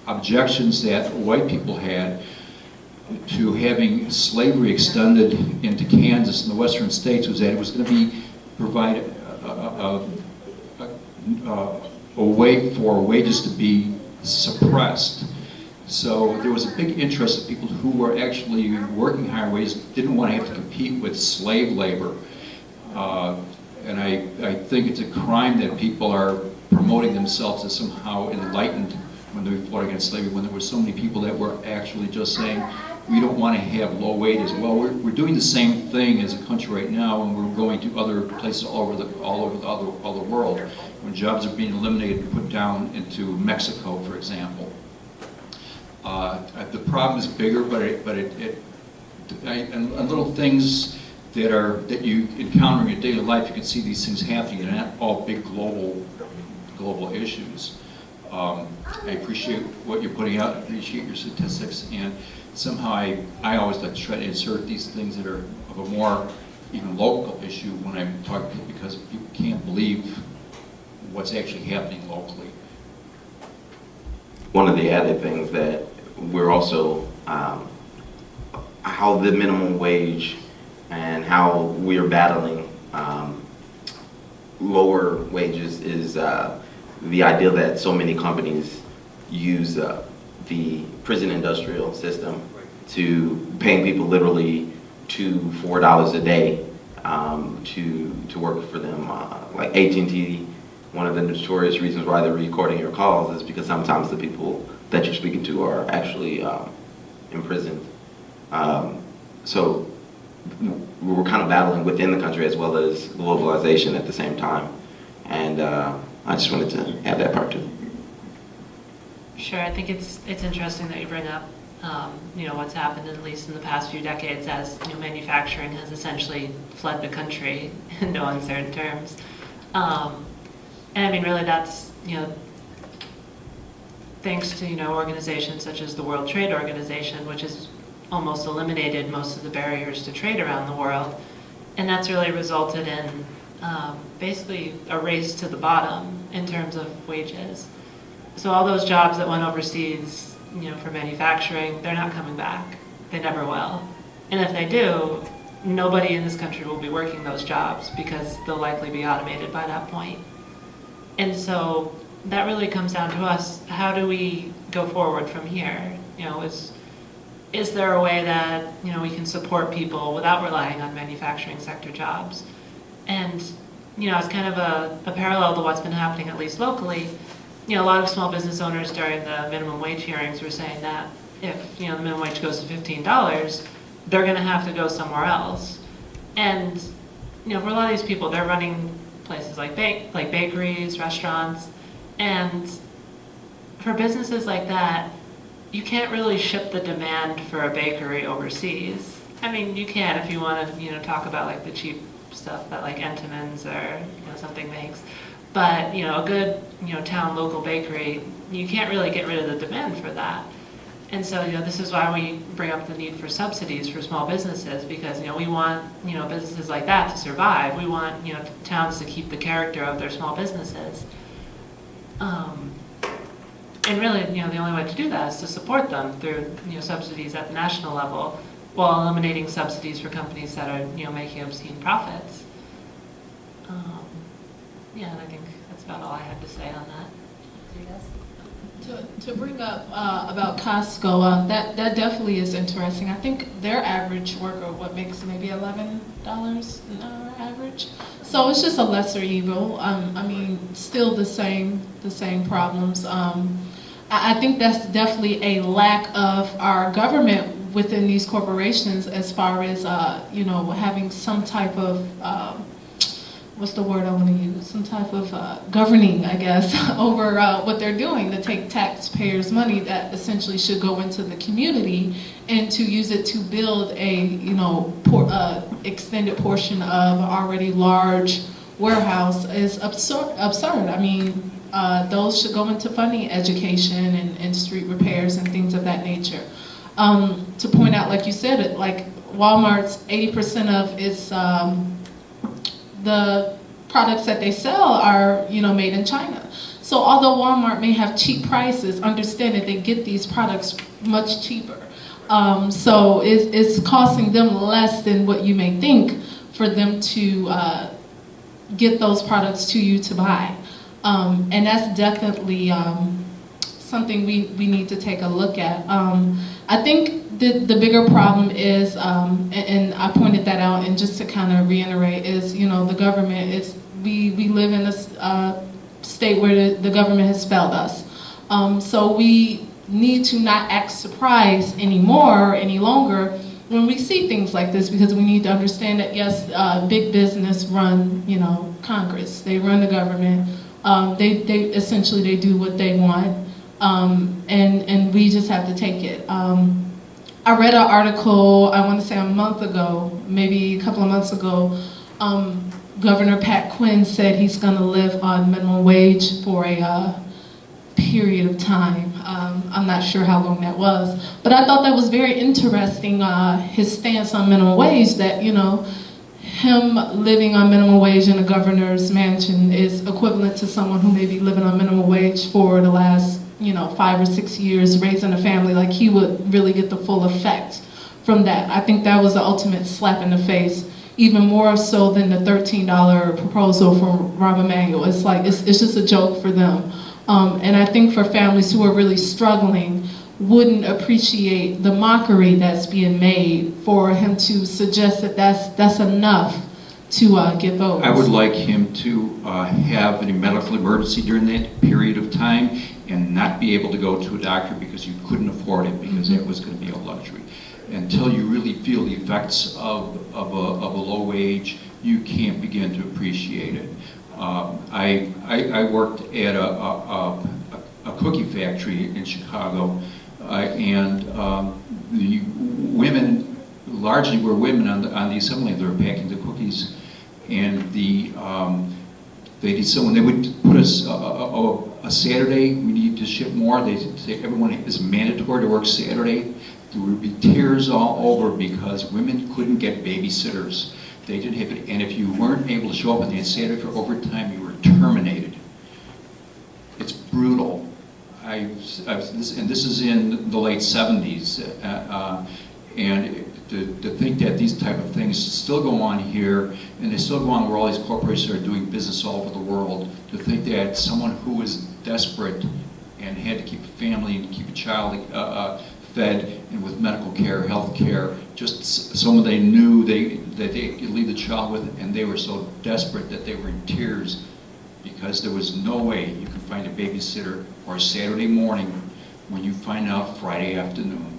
objections that white people had to having slavery extended into Kansas and the western states was that it was going to provide a way for wages to be suppressed. So there was a big interest of people who were actually working higher wages, didn't want to have to compete with slave labor. And I think it's a crime that people are promoting themselves as somehow enlightened when they fought against slavery, when there were so many people that were actually just saying, we don't want to have low wages. Well, we're doing the same thing as a country right now, and we're going to other places all over the world, when jobs are being eliminated and put down into Mexico, for example. The problem is bigger, and little things that you encounter in your daily life, you can see these things happening, and they're not all big global issues. I appreciate what you're putting out, I appreciate your statistics, and somehow I always like to try to insert these things that are of a more even local issue when I'm talking to people, because people can't believe what's actually happening locally. One of the added things that we're also, how the minimum wage and how we're battling lower wages is the idea that so many companies use the prison industrial system to paying people literally $2 to $4 a day to work for them. Like AT&T, one of the notorious reasons why they're recording your calls is because sometimes the people that you're speaking to are actually imprisoned. So we're kind of battling within the country as well as globalization at the same time. And I just wanted to add that part too. Sure, I think it's interesting that you bring up, what's happened at least in the past few decades as manufacturing has essentially fled the country in no uncertain terms. And I mean, really, that's thanks to organizations such as the World Trade Organization, which has almost eliminated most of the barriers to trade around the world, and that's really resulted in basically a race to the bottom in terms of wages. So all those jobs that went overseas, for manufacturing, they're not coming back. They never will. And if they do, nobody in this country will be working those jobs because they'll likely be automated by that point. And so that really comes down to us. How do we go forward from here? Is there a way that we can support people without relying on manufacturing sector jobs? And as kind of a parallel to what's been happening, at least locally, a lot of small business owners during the minimum wage hearings were saying that if, the minimum wage goes to $15, they're gonna have to go somewhere else. And, for a lot of these people, they're running places like bakeries, restaurants, and for businesses like that, you can't really ship the demand for a bakery overseas. I mean, you can if you want to, talk about like the cheap stuff that like Entenmann's or something makes. But a good town local bakery, you can't really get rid of the demand for that. And so this is why we bring up the need for subsidies for small businesses, because we want businesses like that to survive. We want towns to keep the character of their small businesses. And really, the only way to do that is to support them through, subsidies at the national level, while eliminating subsidies for companies that are, making obscene profits. Yeah, and I think that's about all I had to say on that. To bring up about Costco, that definitely is interesting. I think their average worker, makes maybe $11 an hour average. So it's just a lesser evil. I mean, still the same problems. I think that's definitely a lack of our government within these corporations, as far as having some type of what's the word I want to use? Some type of governing, I guess, over what they're doing, to take taxpayers' money that essentially should go into the community and to use it to build a extended portion of an already large warehouse is absurd. I mean, those should go into funding education and street repairs and things of that nature. To point out, like you said, like Walmart's 80% of its the products that they sell are made in China. So although Walmart may have cheap prices, understand that they get these products much cheaper. So it's costing them less than what you may think for them to get those products to you to buy. And that's definitely something we need to take a look at. I think the bigger problem is, and I pointed that out, and just to kind of reiterate, is the government is, we live in a state where the government has failed us. So we need to not act surprised any longer when we see things like this, because we need to understand that yes, big business run Congress, they run the government. They essentially they do what they want, and we just have to take it. I read an article, I want to say a month ago, maybe a couple of months ago. Governor Pat Quinn said he's going to live on minimum wage for a period of time. I'm not sure how long that was, but I thought that was very interesting. His stance on minimum wage, that him living on minimum wage in a governor's mansion is equivalent to someone who may be living on minimum wage for the last 5 or 6 years, raising a family. Like, he would really get the full effect from that. I think that was the ultimate slap in the face, even more so than the $13 proposal from Rahm Emanuel. It's like, it's just a joke for them. And I think for families who are really struggling, wouldn't appreciate the mockery that's being made for him to suggest that that's enough to get votes. I would like him to have a medical emergency during that period of time and not be able to go to a doctor because you couldn't afford it, because that was going to be a luxury. Until you really feel the effects of a low wage, you can't begin to appreciate it. I worked at a cookie factory in Chicago, and the women, largely were women on the assembly. They were packing the cookies, and they did so when they would put us a Saturday, we need to ship more. They say everyone is mandatory to work Saturday. There would be tears all over because women couldn't get babysitters. They didn't have it, and if you weren't able to show up on that Saturday for overtime, you were terminated. It's brutal. And this is in the late 70s, and to think that these type of things still go on here, and they still go on where all these corporations are doing business all over the world, to think that someone who is desperate and had to keep a family and keep a child fed, and with medical care, health care, just someone they knew that they could leave the child with, and they were so desperate that they were in tears because there was no way you could find a babysitter, or Saturday morning when you find out Friday afternoon.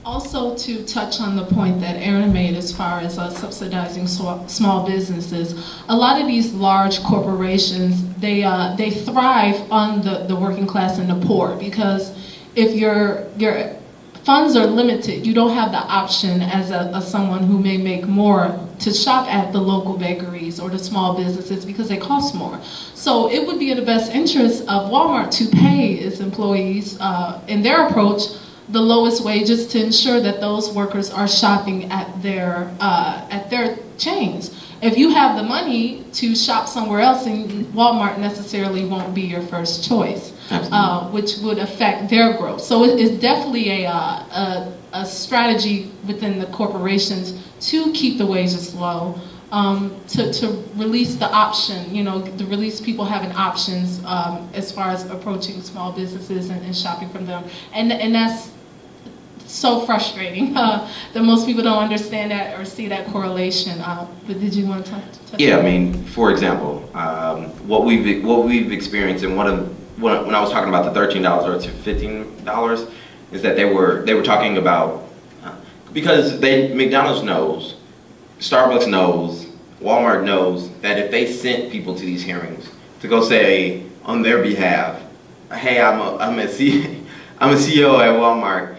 Also, to touch on the point that Aaron made as far as subsidizing small businesses, a lot of these large corporations, they thrive on the working class and the poor, because if your funds are limited, you don't have the option as someone who may make more to shop at the local bakeries or the small businesses because they cost more. So it would be in the best interest of Walmart to pay its employees, in their approach, the lowest wages to ensure that those workers are shopping at their chains. If you have the money to shop somewhere else, then Walmart necessarily won't be your first choice, which would affect their growth. So it's definitely a strategy within the corporations to keep the wages low, to release the option, to release people having options as far as approaching small businesses and shopping from them. And that's so frustrating that most people don't understand that or see that correlation. But did you want to touch Yeah, on I mean, for example, what we've experienced, and when I was talking about the $13 or to $15, is that they were talking about because McDonald's knows, Starbucks knows, Walmart knows that if they sent people to these hearings to go say on their behalf, hey, I'm a CEO at Walmart.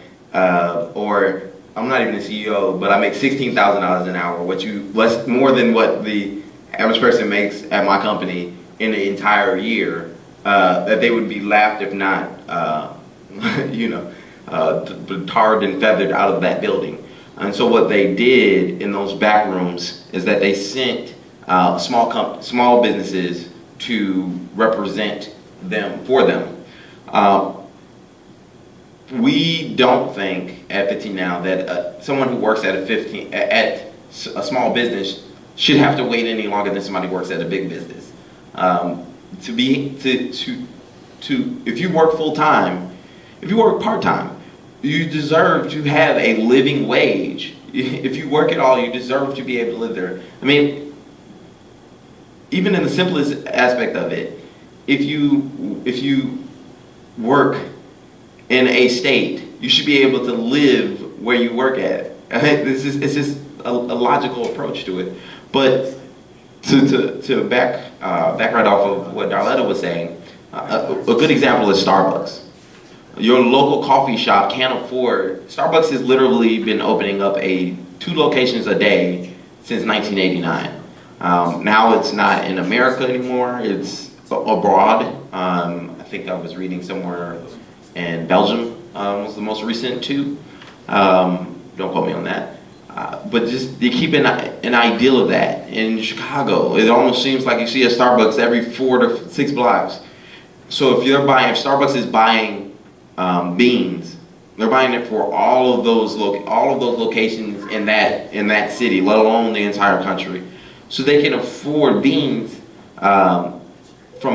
Or I'm not even a CEO, but I make $16,000 an hour, what's more than what the average person makes at my company in the entire year, that they would be laughed, if not, tarred and feathered out of that building. And so what they did in those back rooms is that they sent small businesses to represent them for them. We don't think at 15 Now that someone who works at a small business should have to wait any longer than somebody who works at a big business. If you work full time, if you work part time, you deserve to have a living wage. If you work at all, you deserve to be able to live there. I mean, even in the simplest aspect of it, if you work in a state, you should be able to live where you work at. It's just a logical approach to it. But to back right off of what Darletta was saying, a good example is Starbucks. Your local coffee shop can't afford. Starbucks has literally been opening up 2 locations a day since 1989. Now it's not in America anymore. It's abroad. I think I was reading somewhere. And Belgium was the most recent 2. Don't quote me on that. But just you keep an ideal of that. In Chicago, it almost seems like you see a Starbucks every 4 to 6 blocks. So if Starbucks is buying beans, they're buying it for all of those locations in that city, let alone the entire country. So they can afford beans from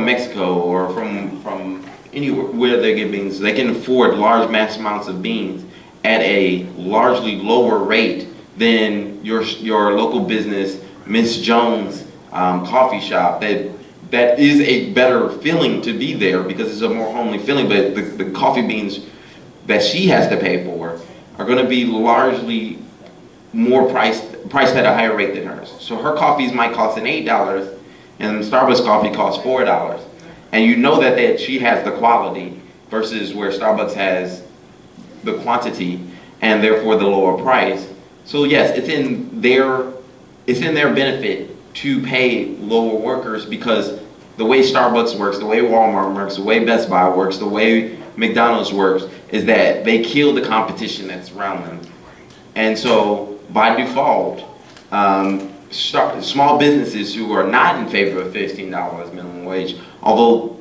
Mexico or from anywhere where they get beans. They can afford large mass amounts of beans at a largely lower rate than your local business, Miss Jones coffee shop. That is a better feeling to be there because it's a more homely feeling. But the coffee beans that she has to pay for are going to be largely more priced at a higher rate than hers. So her coffees might cost an $8, and Starbucks coffee costs $4. And you know that she has the quality versus where Starbucks has the quantity and therefore the lower price. So yes, it's in their benefit to pay lower workers because the way Starbucks works, the way Walmart works, the way Best Buy works, the way McDonald's works is that they kill the competition that's around them. And so by default, small businesses who are not in favor of $15 minimum wage, although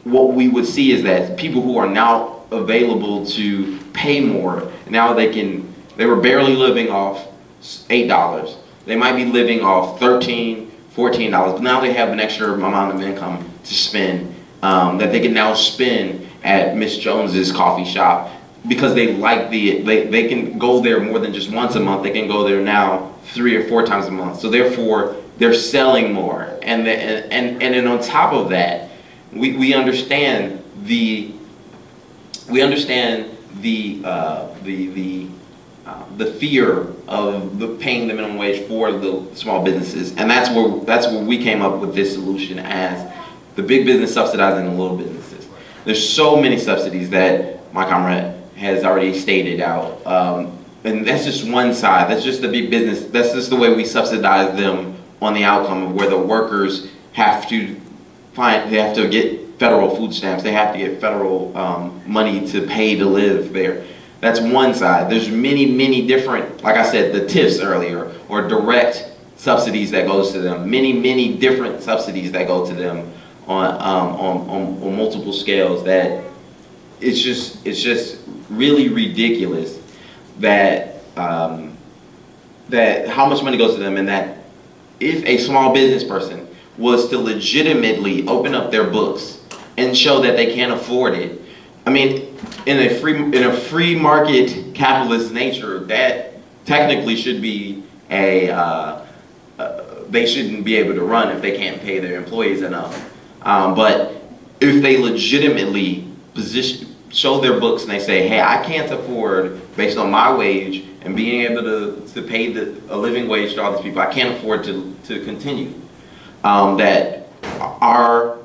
what we would see is that people who are now available to pay more, now they were barely living off $8. They might be living off $13, $14, but now they have an extra amount of income to spend that they can now spend at Miss Jones's coffee shop because they can go there more than just once a month. They can go there now 3 or 4 times a month. So therefore, they're selling more, and then on top of that, we understand the fear of paying the minimum wage for the small businesses, and that's where we came up with this solution as the big business subsidizing the little businesses. There's so many subsidies that my comrade has already stated out, and that's just one side. That's just the big business. That's just the way we subsidize them on the outcome of where the workers have to get federal food stamps. They have to get federal money to pay to live there. That's one side. There's many different, like I said, the TIFs earlier, or direct subsidies that goes to them. Many different subsidies that go to them on multiple scales. That it's just really ridiculous that that how much money goes to them, and that if a small business person was to legitimately open up their books and show that they can't afford it, I mean, in a free market capitalist nature, that technically should be they shouldn't be able to run if they can't pay their employees enough. But if they legitimately show their books and they say, hey, I can't afford, based on my wage and being able to pay a living wage to all these people, I can't afford to continue. That our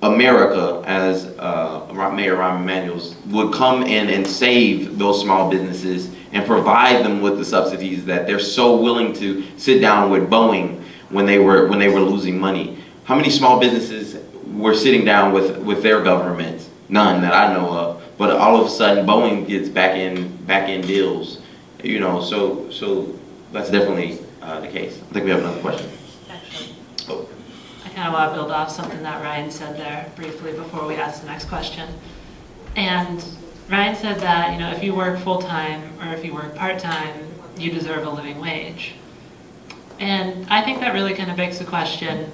America, as Mayor Rahm Emanuel's, would come in and save those small businesses and provide them with the subsidies that they're so willing to sit down with Boeing when they were losing money. How many small businesses were sitting down with their government? None that I know of. But all of a sudden, Boeing gets back in deals. You know, so that's definitely the case. I think we have another question. Actually, Oh. I kind of want to build off something that Ryan said there briefly before we ask the next question. And Ryan said that, you know, if you work full-time or if you work part-time, you deserve a living wage. And I think that really kind of begs the question,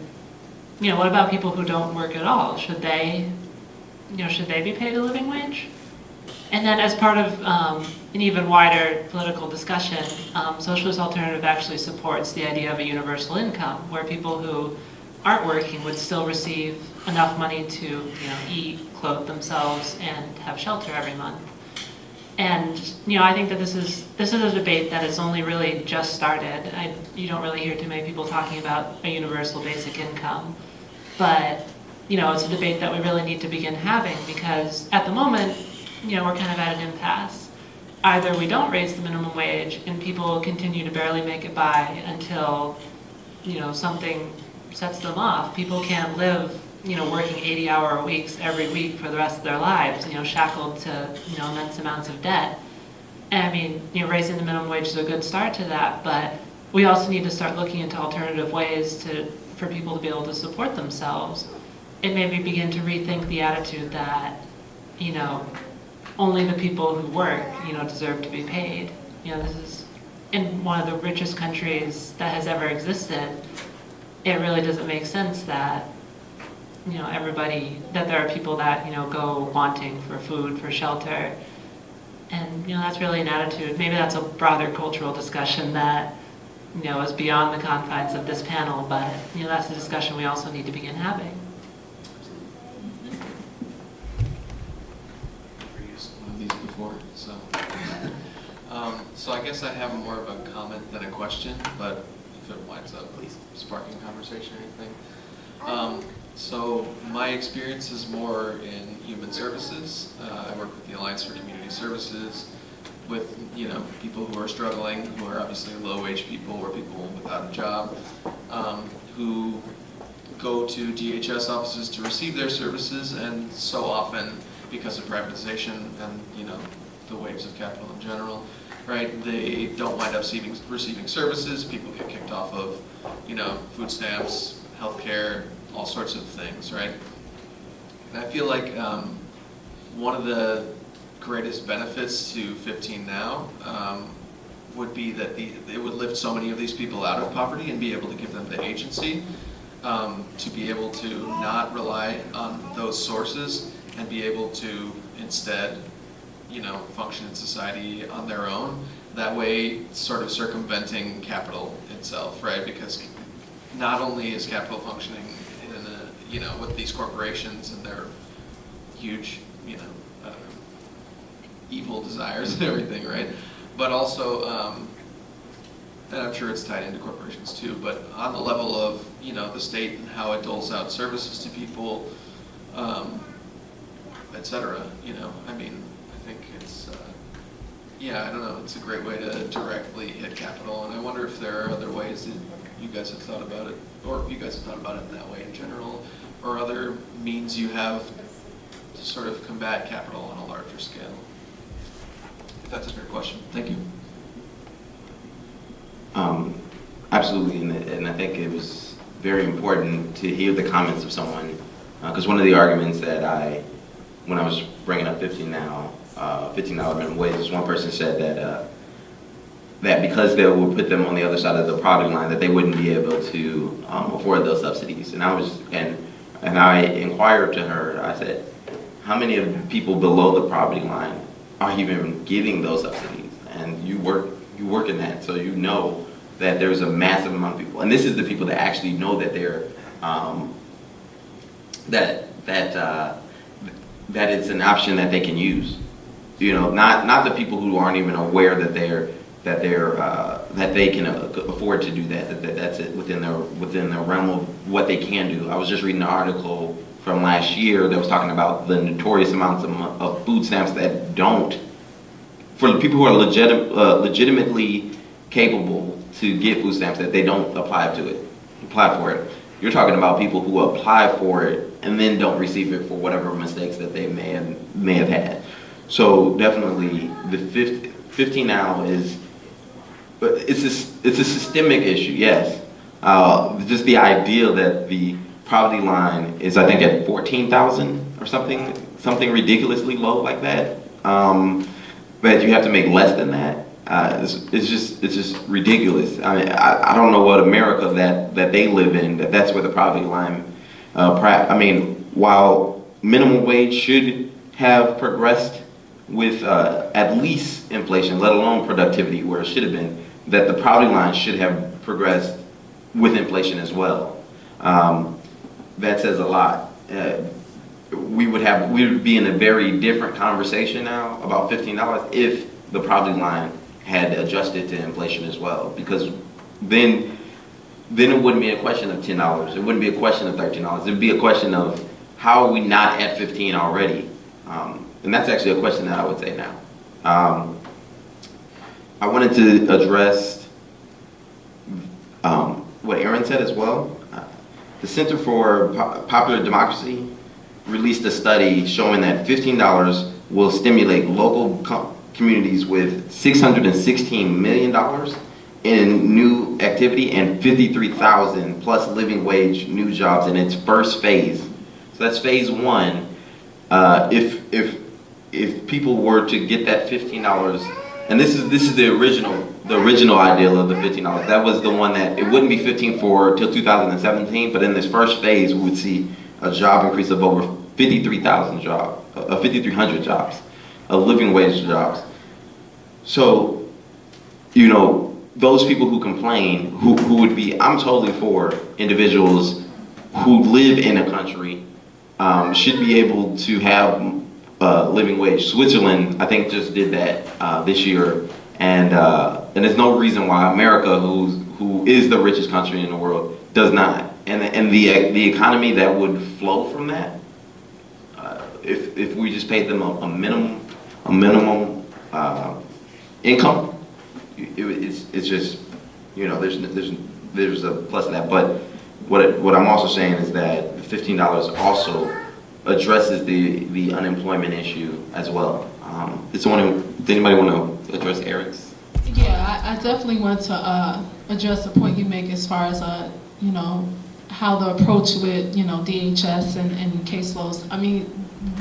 you know, what about people who don't work at all? Should they be paid a living wage? And then as part of an even wider political discussion, Socialist Alternative actually supports the idea of a universal income, where people who aren't working would still receive enough money to, you know, eat, clothe themselves, and have shelter every month. And, you know, I think that this is a debate that has only really just started. You don't really hear too many people talking about a universal basic income. But, you know, it's a debate that we really need to begin having, because at the moment, you know, we're kind of at an impasse. Either we don't raise the minimum wage and people continue to barely make it by until, you know, something sets them off. People can't live, you know, working 80-hour weeks every week for the rest of their lives, you know, shackled to, you know, immense amounts of debt. And I mean, you know, raising the minimum wage is a good start to that, but we also need to start looking into alternative ways for people to be able to support themselves, and maybe begin to rethink the attitude that, you know, only the people who work, you know, deserve to be paid. You know, this is in one of the richest countries that has ever existed. It really doesn't make sense that, you know, that there are people that, you know, go wanting for food, for shelter. And, you know, that's really an attitude. Maybe that's a broader cultural discussion that, you know, is beyond the confines of this panel, but, you know, that's a discussion we also need to begin having. One of these before, so. So I guess I have more of a comment than a question, but if it winds up sparking conversation or anything. So my experience is more in human services. I work with the Alliance for Community Services with, you know, people who are struggling, who are obviously low-wage people or people without a job, who go to DHS offices to receive their services, and so often, because of privatization and, you know, the waves of capital in general, right, they don't wind up receiving services. People get kicked off of, you know, food stamps, healthcare, all sorts of things, right? And I feel like one of the greatest benefits to 15 Now would be that it would lift so many of these people out of poverty and be able to give them the agency to be able to not rely on those sources and be able to instead, you know, function in society on their own. that way sort of circumventing capital itself, right? Because not only is capital functioning in a, you know, with these corporations and their huge, you know, evil desires and everything, right? But also, and I'm sure it's tied into corporations too, but on the level of, you know, the state and how it doles out services to people, et cetera, you know, I mean, I think it's, yeah, I don't know, it's a great way to directly hit capital, and I wonder if there are other ways that you guys have thought about it, or if you guys have thought about it in that way in general, or other means you have to sort of combat capital on a larger scale. If that's a fair question. Thank you. Absolutely, and I think it was very important to hear the comments of someone, because one of the arguments that when I was bringing up $15 minimum wage, one person said that because they would put them on the other side of the poverty line, that they wouldn't be able to afford those subsidies. And I inquired to her. I said, how many of the people below the poverty line are even getting those subsidies? And you work in that, so you know that there's a massive amount of people, and this is the people that actually know that they're that it's an option that they can use. You know, not the people who aren't even aware that they can afford to do that's it within their realm of what they can do. I was just reading an article from last year that was talking about the notorious amounts of food stamps that don't, for the people who are legitimately capable to get food stamps, that they don't apply for it. You're talking about people who apply for it and then don't receive it for whatever mistakes that they may have had. So definitely the 15 now is, it's a systemic issue, yes. Just the idea that the poverty line is, I think, at 14,000 or something ridiculously low like that. But you have to make less than that. It's just ridiculous. I mean, I don't know what America that they live in, that's where the poverty line. I mean, while minimum wage should have progressed with at least inflation, let alone productivity where it should have been, that the poverty line should have progressed with inflation as well. That says a lot. We would be in a very different conversation now about $15 if the poverty line had adjusted to inflation as well, because then it wouldn't be a question of $10. It wouldn't be a question of $13. It'd be a question of, how are we not at 15 already? And that's actually a question that I would say now. I wanted to address what Aaron said as well. The Center for Popular Democracy released a study showing that $15 will stimulate local communities with $616 million in new activity and 53,000 plus living wage new jobs in its first phase. So that's phase one. If people were to get that $15, and this is the original ideal of the $15. That was the one that it wouldn't be 15 for till 2017, but in this first phase we would see a job increase of over 53,000 jobs, 5,300 jobs, living wage jobs. So, you know, those people who complain, who would be, I'm totally for individuals who live in a country should be able to have living wage. Switzerland, I think, just did that this year, and there's no reason why America, who is the richest country in the world, does not. And the economy that would flow from that, if we just paid them a minimum income, it's just, you know, there's a plus to that. But what I'm also saying is that the $15 also addresses the unemployment issue as well. Does anybody want to address Eric's? Yeah, I definitely want to address the point you make as far as you know, how the approach with, you know, DHS and caseloads. I mean,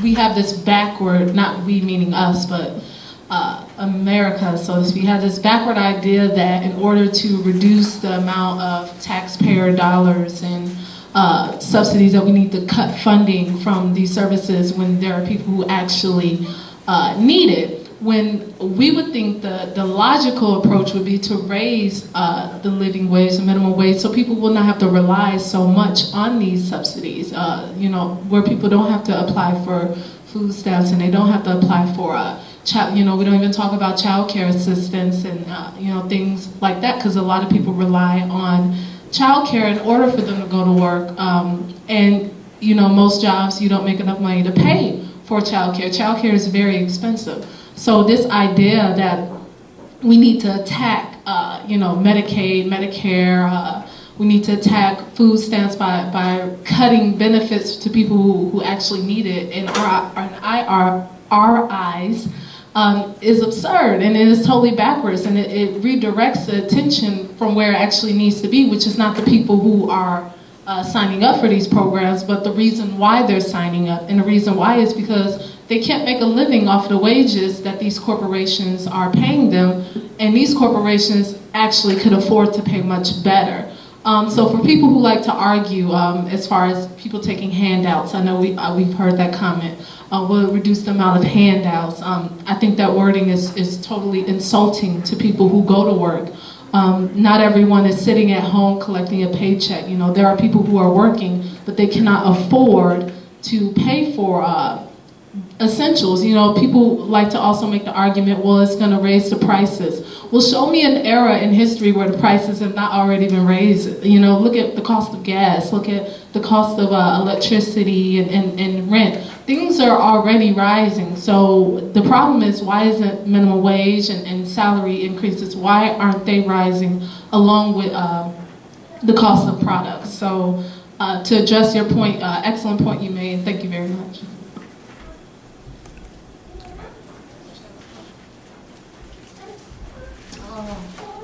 we have this backward, not we meaning us, but America, so to speak, has this backward idea that in order to reduce the amount of taxpayer dollars and subsidies, that we need to cut funding from these services when there are people who actually need it, when we would think the logical approach would be to raise the living wage, the minimum wage, so people will not have to rely so much on these subsidies, where people don't have to apply for food stamps and they don't have to apply for we don't even talk about child care assistance and things like that, because a lot of people rely on child care in order for them to go to work. And most jobs, you don't make enough money to pay for child care. Child care is very expensive. So this idea that we need to attack, Medicaid, Medicare, we need to attack food stamps by cutting benefits to people who actually need it in our eyes, is absurd, and it is totally backwards, and it redirects the attention from where it actually needs to be, which is not the people who are signing up for these programs, but the reason why they're signing up. And the reason why is because they can't make a living off the wages that these corporations are paying them, and these corporations actually could afford to pay much better. So for people who like to argue, as far as people taking handouts, I know we've heard that comment, will reduce the amount of handouts. I think that wording is totally insulting to people who go to work. Not everyone is sitting at home collecting a paycheck. There are people who are working, but they cannot afford to pay for essentials. People like to also make the argument, well, it's going to raise the prices. Well, show me an era in history where the prices have not already been raised. Look at the cost of gas, look at the cost of electricity and rent. Things are already rising. So the problem is, why isn't minimum wage and salary increases, why aren't they rising along with the cost of products? So to address your point, excellent point you made, thank you very much.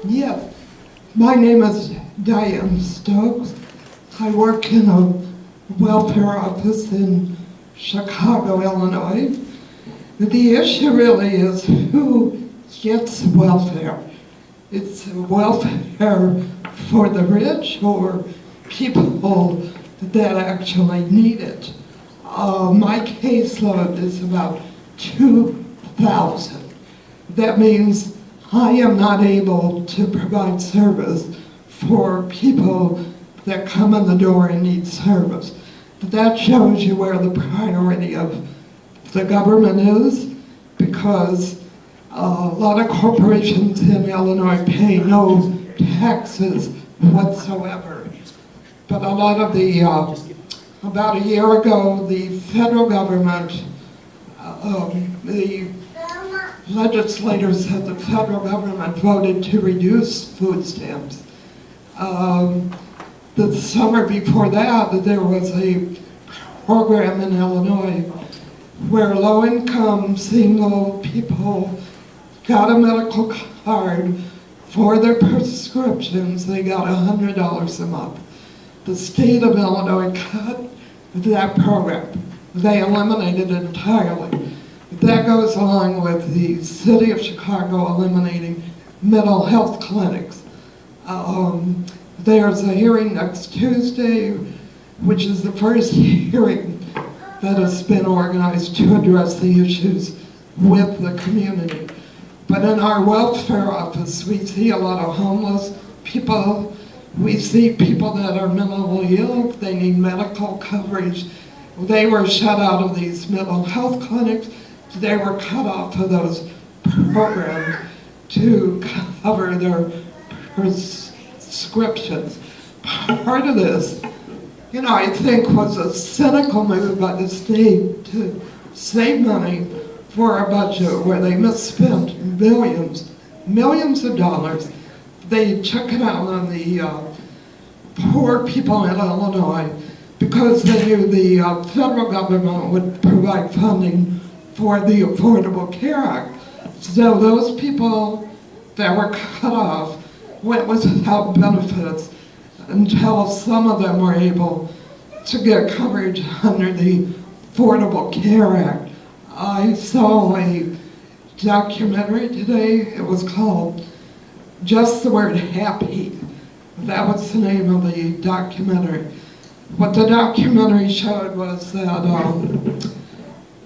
Yeah, my name is Diane Stokes. I work in a welfare office in Chicago, Illinois. The issue really is who gets welfare. It's welfare for the rich or people that actually need it. My caseload is about 2,000. That means I am not able to provide service for people that come in the door and need service. That shows you where the priority of the government is, because a lot of corporations in Illinois pay no taxes whatsoever. But a lot of the, about a year ago, the federal government, the legislators at the federal government voted to reduce food stamps. The summer before that, there was a program in Illinois where low-income single people got a medical card for their prescriptions. They got $100 a month. The state of Illinois cut that program. They eliminated it entirely. That goes along with the city of Chicago eliminating mental health clinics. There's a hearing next Tuesday, which is the first hearing that has been organized to address the issues with the community. But in our welfare office, we see a lot of homeless people. We see people that are mentally ill. They need medical coverage. They were shut out of these mental health clinics. They were cut off of those programs to cover their prescriptions. Part of this, I think was a cynical move by the state to save money for a budget where they misspent millions of dollars. They took it out on the poor people in Illinois because they knew the federal government would provide funding for the Affordable Care Act. So those people that were cut off went without benefits until some of them were able to get coverage under the Affordable Care Act. I saw a documentary today. It was called Just the Word Happy. That was the name of the documentary. What the documentary showed was that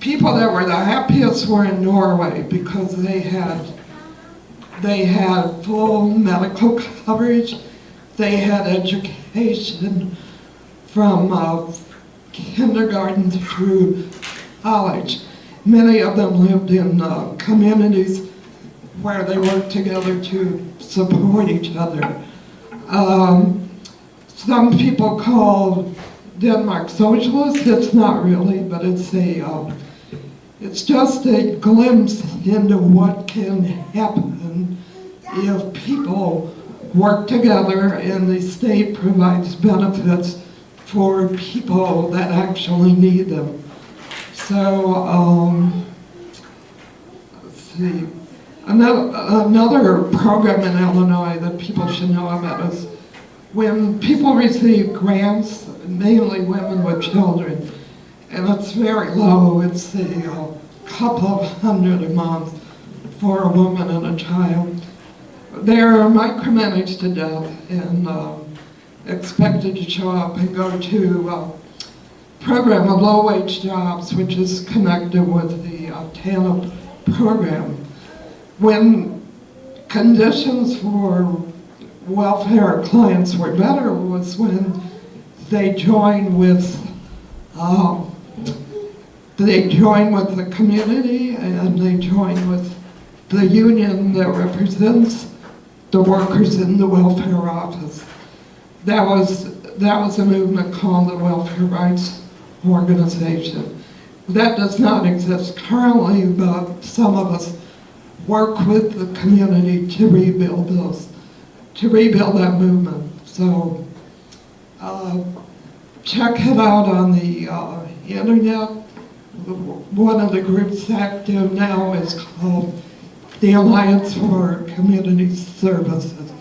people that were the happiest were in Norway because they had full medical coverage. They had education from kindergarten through college. Many of them lived in communities where they worked together to support each other. Some people call Denmark socialist. It's not really, but it's just a glimpse into what can happen if people work together and the state provides benefits for people that actually need them. So, let's see. Another program in Illinois that people should know about is when people receive grants, mainly women with children, and it's very low, it's a couple of hundred a month for a woman and a child. They're micromanaged to death and expected to show up and go to a program of low-wage jobs, which is connected with the TANF program. When conditions for welfare clients were better was when they joined with the community and they joined with the union that represents the workers in the welfare office. That was a movement called the Welfare Rights Organization. That does not exist currently, but some of us work with the community to rebuild that movement. So check it out on the internet. One of the groups active now is called the Alliance for Community Services.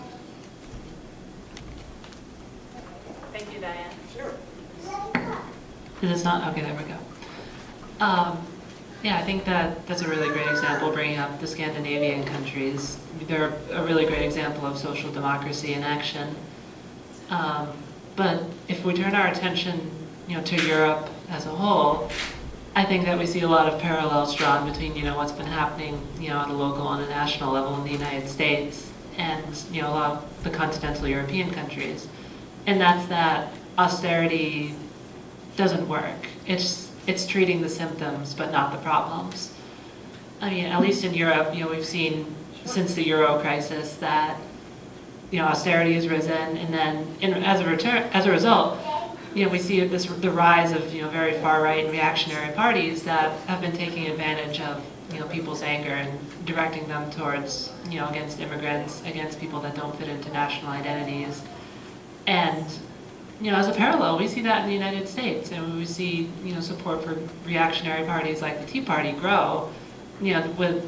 Thank you, Diane. Sure. Is this not? Okay, there we go. Yeah, I think that's a really great example, bringing up the Scandinavian countries. They're a really great example of social democracy in action. But if we turn our attention, to Europe as a whole, I think that we see a lot of parallels drawn between, what's been happening, at a local and a national level in the United States and, a lot of the continental European countries. And that's that austerity doesn't work. It's treating the symptoms, but not the problems. I mean, at least in Europe, we've seen since the Euro crisis that, austerity has risen, and then as a result, we see the rise of, very far-right and reactionary parties that have been taking advantage of, people's anger and directing them towards, against immigrants, against people that don't fit into national identities. And as a parallel, we see that in the United States, and we see, support for reactionary parties like the Tea Party grow, with,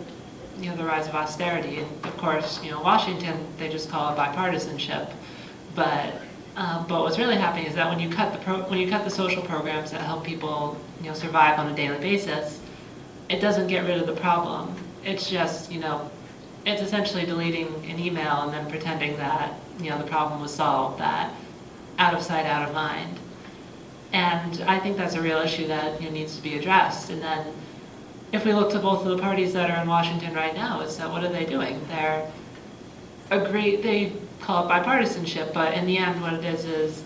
the rise of austerity. And of course, Washington, they just call it bipartisanship. But what's really happening is that when you cut the social programs that help people, survive on a daily basis, it doesn't get rid of the problem. It's just, it's essentially deleting an email and then pretending that, the problem was solved. That out of sight, out of mind. And I think that's a real issue that needs to be addressed. And then if we look to both of the parties that are in Washington right now, is that what are they doing? They call it bipartisanship, but in the end what it is,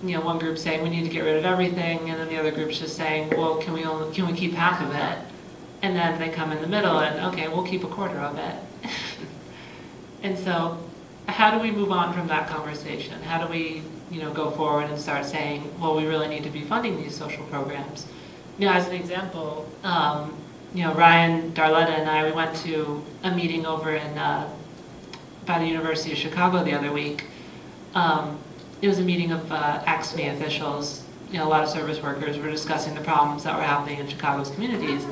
one group saying we need to get rid of everything, and then the other group's just saying, well, can we keep half of it? And then they come in the middle and, okay, we'll keep a quarter of it. And so how do we move on from that conversation? How do we go forward and start saying, well, we really need to be funding these social programs? As an example, Ryan, Darletta, and I, we went to a meeting over in by the University of Chicago the other week. It was a meeting of AXME officials. A lot of service workers were discussing the problems that were happening in Chicago's communities.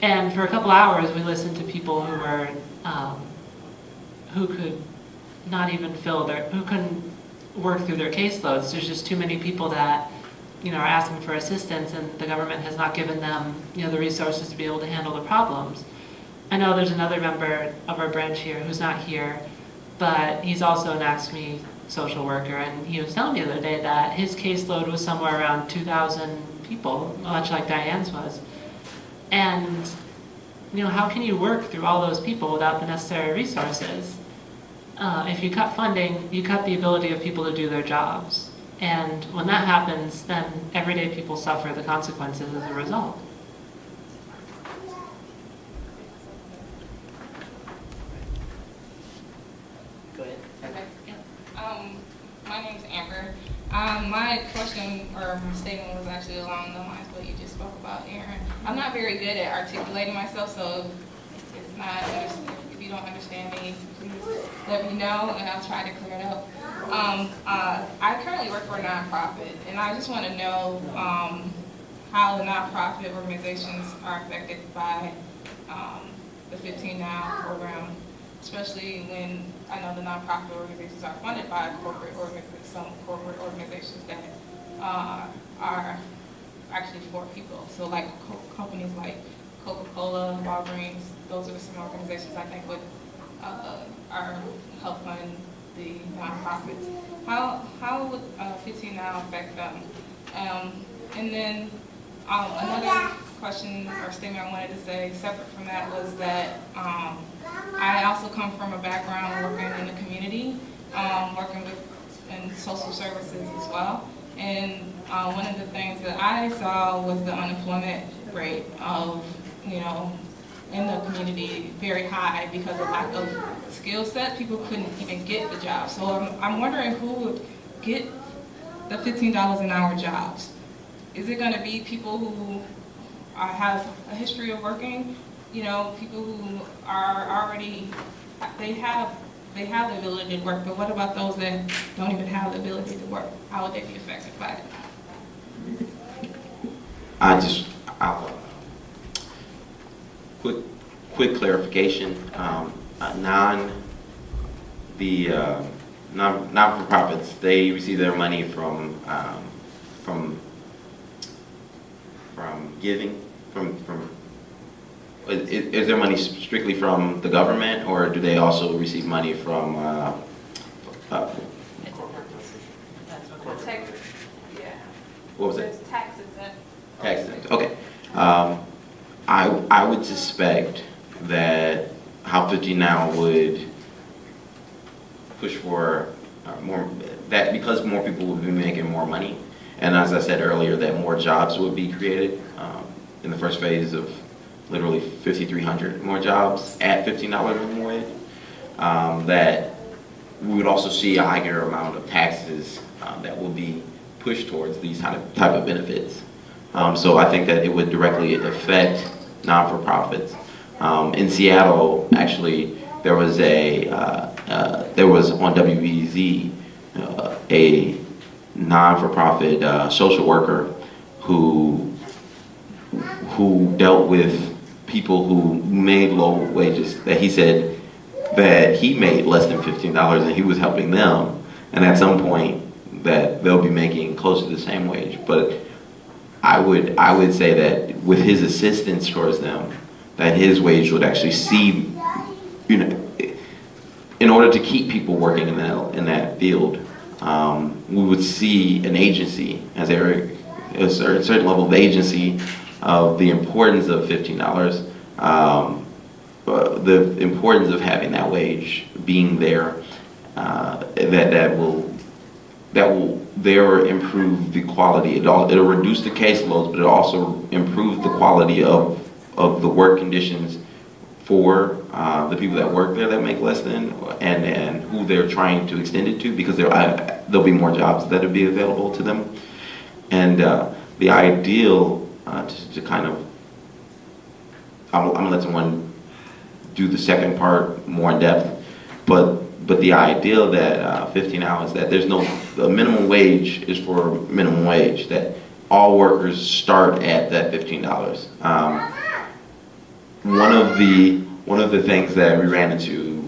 And for a couple hours, we listened to people who could not even who couldn't work through their caseloads. There's just too many people that, are asking for assistance, and the government has not given them, the resources to be able to handle the problems. I know there's another member of our branch here who's not here, but he's also an AXME social worker, and he was telling me the other day that his caseload was somewhere around 2,000 people, much like Diane's was. And, you know, how can you work through all those people without the necessary resources? If you cut funding, you cut the ability of people to do their jobs. And when that happens, then everyday people suffer the consequences as a result. Go ahead. Okay. My name's Amber. My question or my statement was actually along the lines of what you just spoke about, Aaron. I'm not very good at articulating myself, so it's not, if you don't understand me, please let me know and I'll try to clear it up. I currently work for a nonprofit, and I just want to know how the nonprofit organizations are affected by the 15 Now program, especially when I know the nonprofit organizations are funded by some corporate organizations that are actually for people. So like companies like Coca-Cola, Walgreens, those are some organizations I think would help fund the nonprofits. How would 15 Now affect them? And then another question or statement I wanted to say separate from that was that I also come from a background working in the community, working in social services as well. And one of the things that I saw was the unemployment rate of, you know, in the community very high because of lack of skill set. People couldn't even get the job. So I'm wondering who would get the $15 an hour jobs. Is it going to be people who have a history of working? You know, people who are already, they have the ability to work, but what about those that don't even have the ability to work? How would they be affected by it? Quick clarification. Non-for-profits, they receive their money from giving, is their money strictly from the government, or do they also receive money from what was it? Tax exempt. Tax exempt, okay. I would suspect that How 50 Now would push for more, that because more people would be making more money, and as I said earlier, that more jobs would be created in the first phase of literally 5,300 more jobs at $15 minimum wage, that we would also see a higher amount of taxes that will be pushed towards these type of benefits. So I think that it would directly affect non-for-profits. In Seattle, actually, there was on WBZ a non-for-profit social worker who dealt with people who made low wages, that he said that he made less than $15 and he was helping them, and at some point that they'll be making close to the same wage. But I would say that with his assistance towards them, that his wage would actually see, you know, in order to keep people working in that field, we would see an agency, a certain level of agency of the importance of $15, the importance of having that wage being there, that will improve the quality. It'll reduce the caseloads, but it'll also improve the quality of the work conditions for the people that work there that make less than, and who they're trying to extend it to, because there'll be more jobs that'll be available to them. And the ideal, to kind of, I'm gonna let someone do the second part more in depth, but the ideal that 15 hours, that there's no, the minimum wage is for minimum wage, that all workers start at that $15. One of the things that we ran into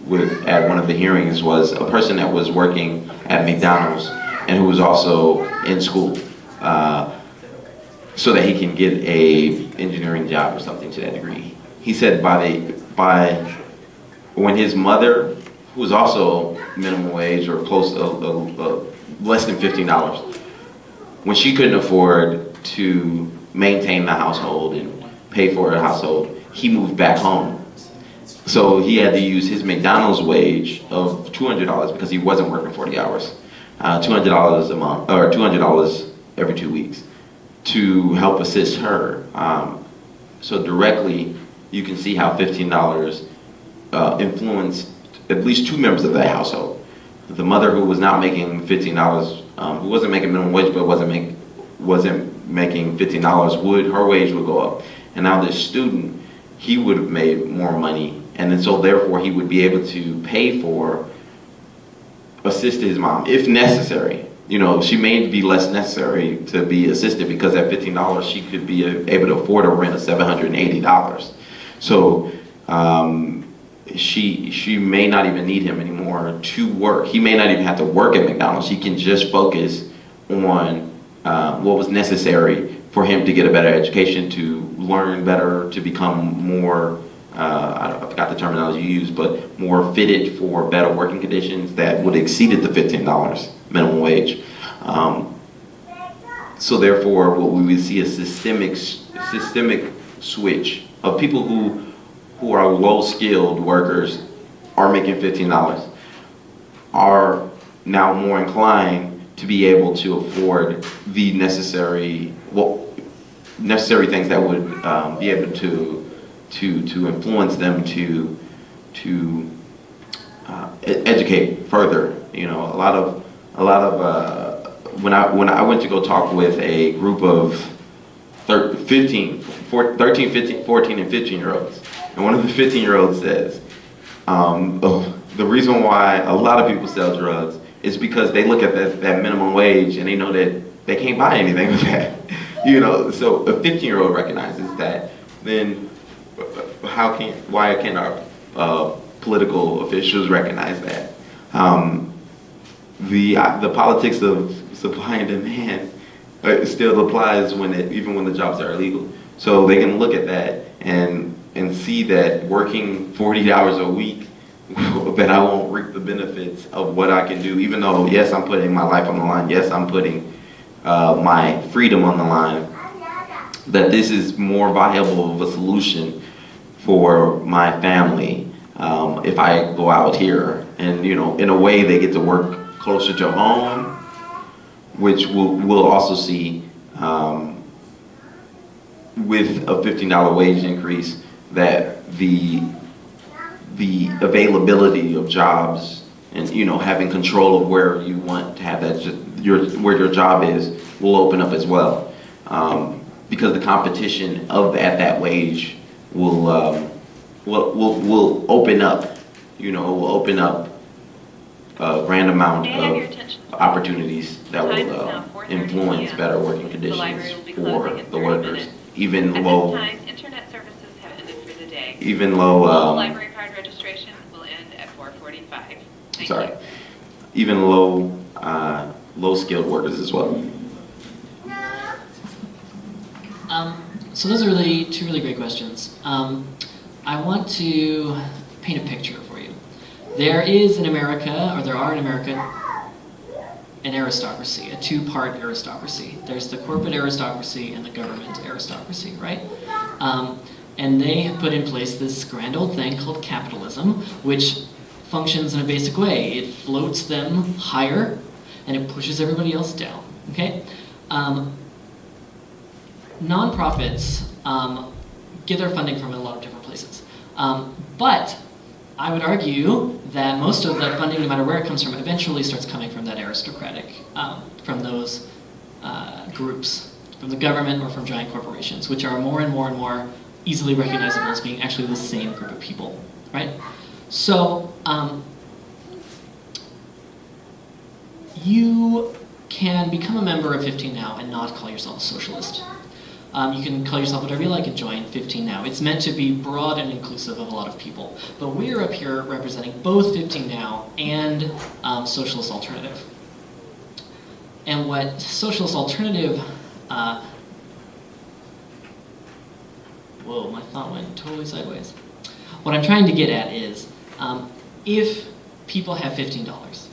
at one of the hearings was a person that was working at McDonald's and who was also in school, so that he can get a engineering job or something to that degree. He said when his mother, who was also minimum wage or close to less than $15, when she couldn't afford to maintain the household and pay for a household, he moved back home. So he had to use his McDonald's wage of $200 because he wasn't working 40 hours, $200 a month, or $200 every 2 weeks to help assist her. So directly, you can see how $15 influenced at least two members of that household. The mother, who was not making $15, who wasn't making minimum wage but wasn't making $15, her wage would go up. And now this student, he would have made more money, and then so therefore he would be able to pay for, assist his mom if necessary. You know, she may be less necessary to be assisted because at $15 she could be able to afford a rent of $780. So she may not even need him anymore to work. He may not even have to work at McDonald's. He can just focus on what was necessary for him to get a better education, to learn better, to become more, I forgot the terminology you used, but more fitted for better working conditions that would exceed the $15 minimum wage. So therefore, what we would see a systemic switch of people who are low-skilled workers are making $15, are now more inclined to be able to afford the necessary things that would be able to influence them to educate further. You know, a lot of when I went to go talk with a group of 13, 15, 14, and 15-year-olds, and one of the 15-year-olds says, the reason why a lot of people sell drugs is because they look at that minimum wage and they know that they can't buy anything with that. You know, so a 15-year-old recognizes that, then why can't our political officials recognize that? The politics of supply and demand still applies even when the jobs are illegal. So they can look at that and see that working 40 hours a week, that I won't reap the benefits of what I can do, even though, yes, I'm putting my life on the line, yes, I'm putting my freedom on the line, that this is more viable of a solution for my family if I go out here. And, you know, in a way, they get to work closer to home, which we'll also see with a $15 wage increase, that the availability of jobs and, you know, having control of where you want to have that, where your job is, will open up as well. Because the competition at that wage will open up, you know, will open up a grand amount of opportunities that will influence better working conditions for the workers, even low. Even low. Library card registration will end at 4:45. Sorry, even low-skilled workers as well. So those are two really great questions. I want to paint a picture for you. There are in America, an aristocracy, a two-part aristocracy. There's the corporate aristocracy and the government aristocracy, right? And they have put in place this grand old thing called capitalism, which functions in a basic way. It floats them higher, and it pushes everybody else down, okay? Nonprofits get their funding from a lot of different places. But I would argue that most of that funding, no matter where it comes from, eventually starts coming from that aristocratic, from those groups, from the government or from giant corporations, which are more and more and more easily recognizable as being actually the same group of people, right? So you can become a member of 15 Now and not call yourself a socialist. You can call yourself whatever you like and join 15 Now. It's meant to be broad and inclusive of a lot of people. But we're up here representing both 15 Now and Socialist Alternative. And what Socialist Alternative, whoa, my thought went totally sideways. What I'm trying to get at is, if people have $15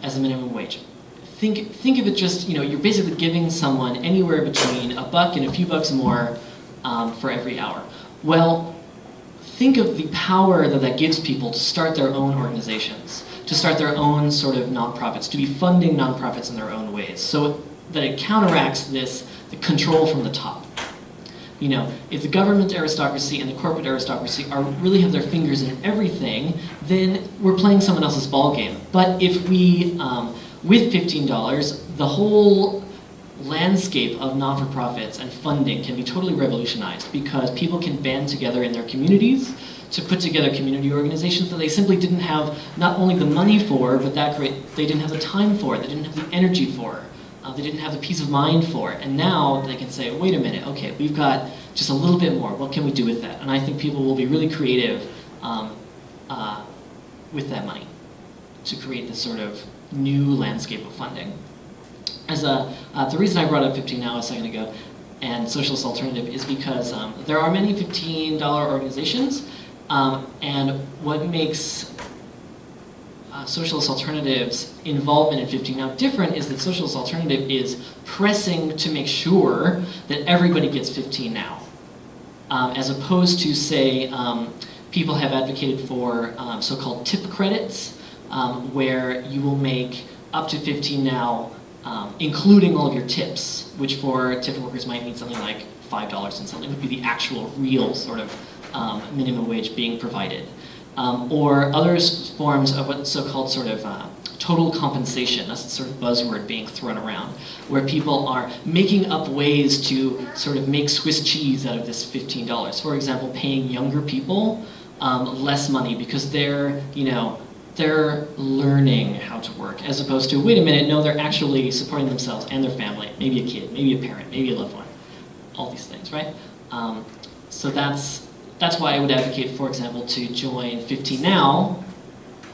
as a minimum wage, think of it just, you're basically giving someone anywhere between $1 and a few bucks more for every hour. Well, think of the power that that gives people to start their own organizations, to start their own sort of nonprofits, to be funding nonprofits in their own ways, so that it counteracts the control from the top. You know, if the government aristocracy and the corporate aristocracy really have their fingers in everything, then we're playing someone else's ball game. But if we, with $15, the whole landscape of non-for-profits and funding can be totally revolutionized, because people can band together in their communities to put together community organizations that they simply didn't have not only the money for, but they didn't have the time for, they didn't have the energy for, they didn't have the peace of mind for. And now they can say, wait a minute, okay, we've got just a little bit more, what can we do with that? And I think people will be really creative with that money to create this sort of new landscape of funding. The reason I brought up 15 Now a second ago and Socialist Alternative is because there are many $15 organizations, and what makes Socialist Alternative's involvement in 15 Now different is that Socialist Alternative is pressing to make sure that everybody gets 15 Now, as opposed to, say, people have advocated for so-called tip credits, where you will make up to 15 Now, including all of your tips, which for tip workers might mean something like $5 and something would be the actual real sort of minimum wage being provided. Or other forms of what's so-called sort of total compensation. That's the sort of buzzword being thrown around, where people are making up ways to sort of make Swiss cheese out of this $15. For example, paying younger people less money because they're learning how to work, as opposed to, wait a minute, no, they're actually supporting themselves and their family, maybe a kid, maybe a parent, maybe a loved one, all these things, right? So that's why I would advocate, for example, to join 15 Now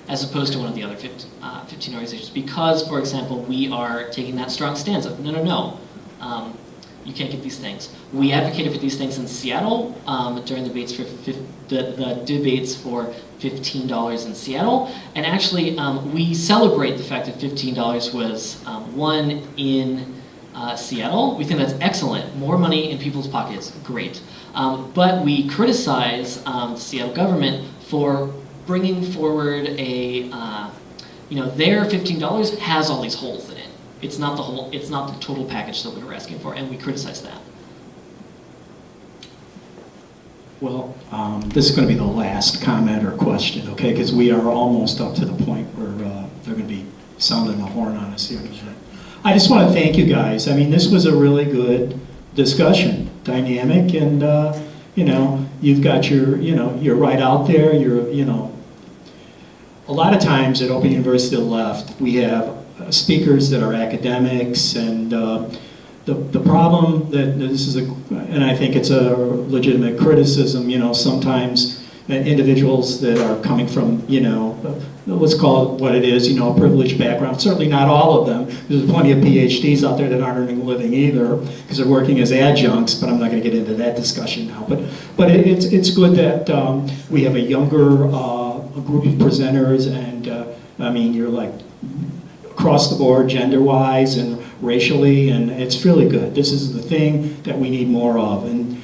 as opposed to one of the other 15 organizations, because, for example, we are taking that strong stance of, no, you can't get these things. We advocated for these things in Seattle during the debates for $15 in Seattle, and actually we celebrate the fact that $15 was won in Seattle. We think that's excellent. More money in people's pockets, great. But we criticize the Seattle government for bringing forward a, their $15 has all these holes in it. It's not the total package that we were asking for, and we criticize that. Well, this is going to be the last comment or question, okay? Because we are almost up to the point where they're going to be sounding the horn on us here. I just want to thank you guys. I mean, this was a really good discussion, dynamic, and you've got you're right out there. A lot of times at Open University of the Left, we have speakers that are academics, and the problem that this is and I think it's a legitimate criticism. Sometimes individuals that are coming from let's call it what it is, a privileged background. Certainly not all of them. There's plenty of PhDs out there that aren't earning a living either because they're working as adjuncts, but I'm not going to get into that discussion now. But it's good that we have a younger group of presenters, and I mean, you're like across the board, gender-wise and racially, and it's really good. This is the thing that we need more of, and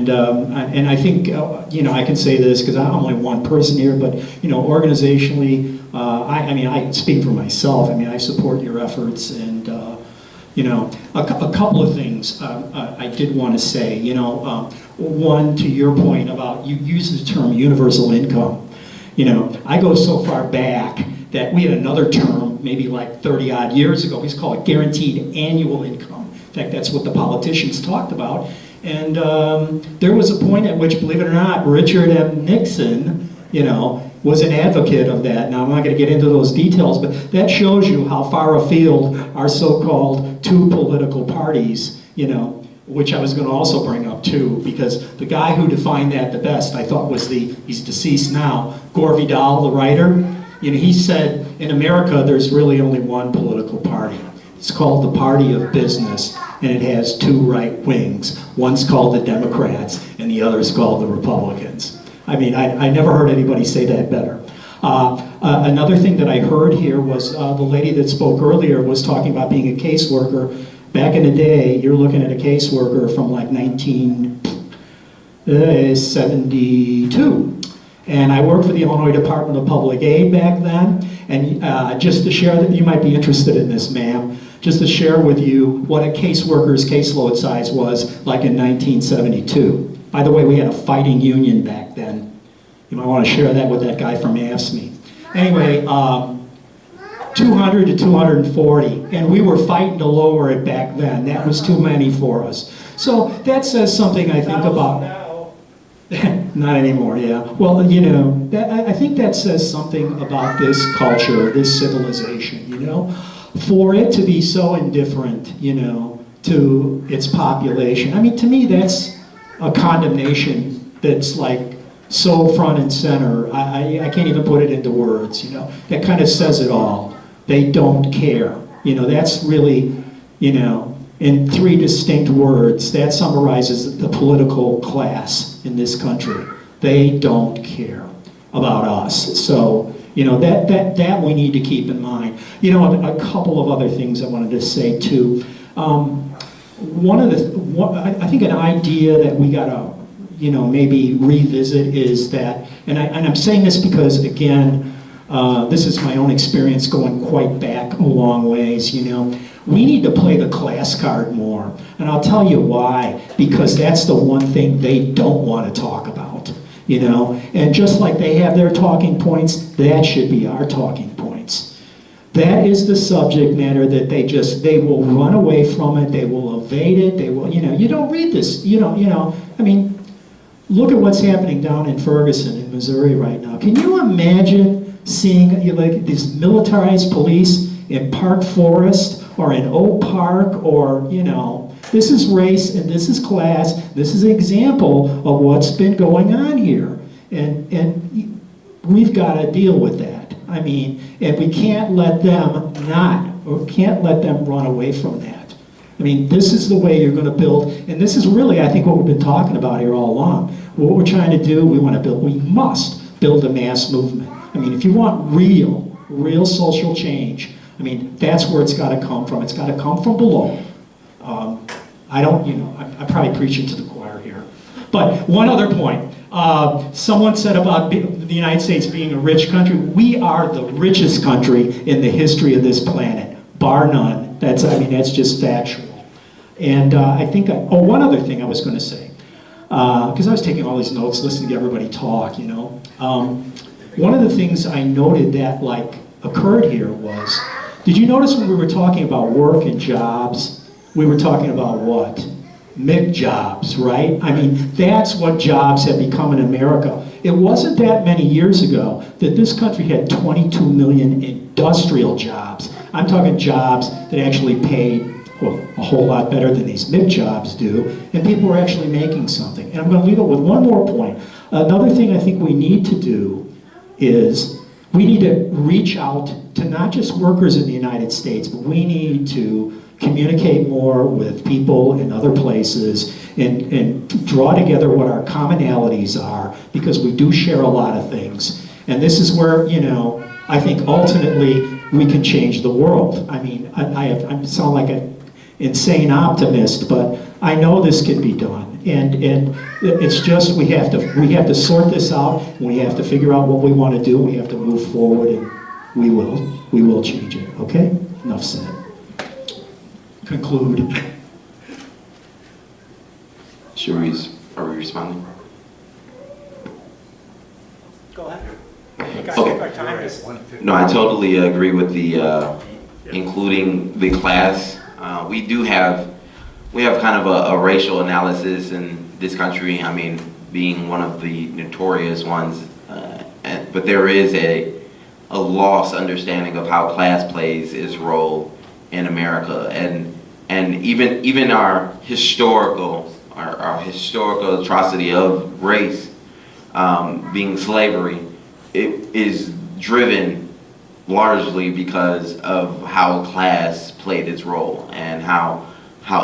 I think I can say this because I'm only one person here, but organizationally, I speak for myself. I mean, I support your efforts, and a couple of things I did want to say. One, to your point about you use the term universal income. I go so far back that we had another term, maybe like 30 odd years ago. We used to call it guaranteed annual income. In fact, that's what the politicians talked about. And there was a point at which, believe it or not, Richard M. Nixon, was an advocate of that. Now, I'm not going to get into those details, but that shows you how far afield our so-called two political parties, which I was going to also bring up too, because the guy who defined that the best, I thought, was he's deceased now, Gore Vidal, the writer. He said, in America, there's really only one political party. It's called the Party of Business, and it has two right wings. One's called the Democrats, and the other's called the Republicans. I mean, I never heard anybody say that better. Another thing that I heard here was the lady that spoke earlier was talking about being a caseworker. Back in the day, you're looking at a caseworker from like 72. And I worked for the Illinois Department of Public Aid back then. And just to share that, you might be interested in this, ma'am, just to share with you what a caseworker's caseload size was like in 1972. By the way, we had a fighting union back then. You might want to share that with that guy from AFSCME. Anyway, 200 to 240, and we were fighting to lower it back then. That was too many for us. So that says something, I think, about... Not anymore, yeah. Well, you know, I think that says something about this culture, this civilization, you know? For it to be so indifferent, you know, to its population. I mean, to me, that's a condemnation that's like so front and center. I can't even put it into words, you know? That kind of says it all. They don't care. You know, that's really, you know, in 3 distinct words, that summarizes the political class in this country. They don't care about us. So, you know, that we need to keep in mind. You know, a couple of other things I wanted to say too. I think an idea that we gotta, you know, maybe revisit is that, and I'm saying this because, again, this is my own experience going quite back a long ways, you know. We need to play the class card more. And I'll tell you why. Because that's the one thing they don't want to talk about, you know. And just like they have their talking points, that should be our talking points. That is the subject matter that they will run away from it, they will evade it, they will, you know, you don't read this, you know, I mean, look at what's happening down in Ferguson in Missouri right now. Can you imagine seeing like these militarized police in Park Forest or in Oak Park, or, you know, this is race and this is class, this is an example of what's been going on here. And we've got to deal with that. I mean, and we can't let them can't let them run away from that. I mean, this is the way you're going to build, and this is really, I think, what we've been talking about here all along. What we're trying to do, we must build a mass movement. I mean, if you want real social change, I mean, that's where it's got to come from. It's got to come from below. I'm probably preaching to the choir here. But one other point. Someone said about the United States being a rich country. We are the richest country in the history of this planet, bar none. That's just factual. And I think, one other thing I was going to say, because I was taking all these notes, listening to everybody talk, you know. One of the things I noted that occurred here was, did you notice when we were talking about work and jobs, we were talking about what? MIG jobs, right? I mean, that's what jobs have become in America. It wasn't that many years ago that this country had 22 million industrial jobs. I'm talking jobs that actually paid a whole lot better than these MIG jobs do, and people were actually making something. And I'm going to leave it with one more point. Another thing I think we need to do is we need to reach out to not just workers in the United States, but we need to communicate more with people in other places and draw together what our commonalities are, because we do share a lot of things. And this is where, you know, I think ultimately we can change the world. I mean, I sound like an insane optimist, but I know this can be done. And it's just we have to sort this out. We have to figure out what we want to do. We have to move forward, and we will change it. Okay? Enough said. Conclude. Are we responding? Go ahead. No, I totally agree with the including the class. We have kind of a racial analysis in this country. I mean, being one of the notorious ones, but there is a lost understanding of how class plays its role in America, and even our historical atrocity of race, being slavery, it is driven largely because of how class played its role and how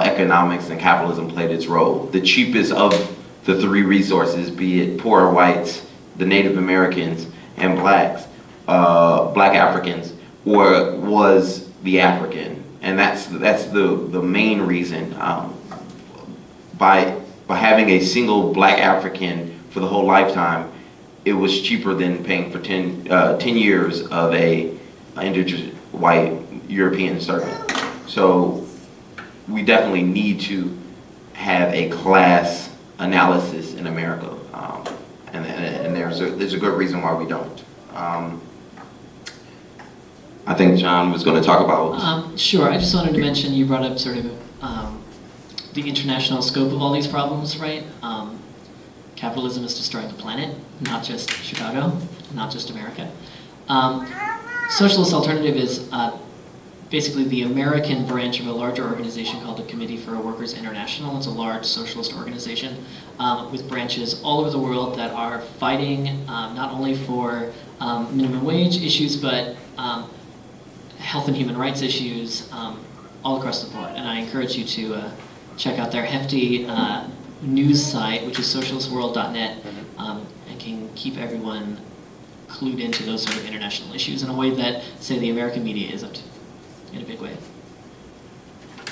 economics and capitalism played its role. The cheapest of the three resources, be it poor whites, the Native Americans, and black Africans, was the African. And that's the main reason. By by having a single black African for the whole lifetime, it was cheaper than paying for 10 years of a indigenous white European servant. So we definitely need to have a class analysis in America, and there's a good reason why we don't. I think John was going to talk about. Sure. I just wanted to mention, you brought up sort of the international scope of all these problems, right? Capitalism is destroying the planet, not just Chicago, not just America. Socialist Alternative is basically the American branch of a larger organization called the Committee for Workers International. It's a large socialist organization with branches all over the world that are fighting not only for minimum wage issues, but health and human rights issues all across the board. And I encourage you to check out their hefty news site, which is socialistworld.net, and can keep everyone clued into those sort of international issues in a way that, say, the American media isn't, in a big way.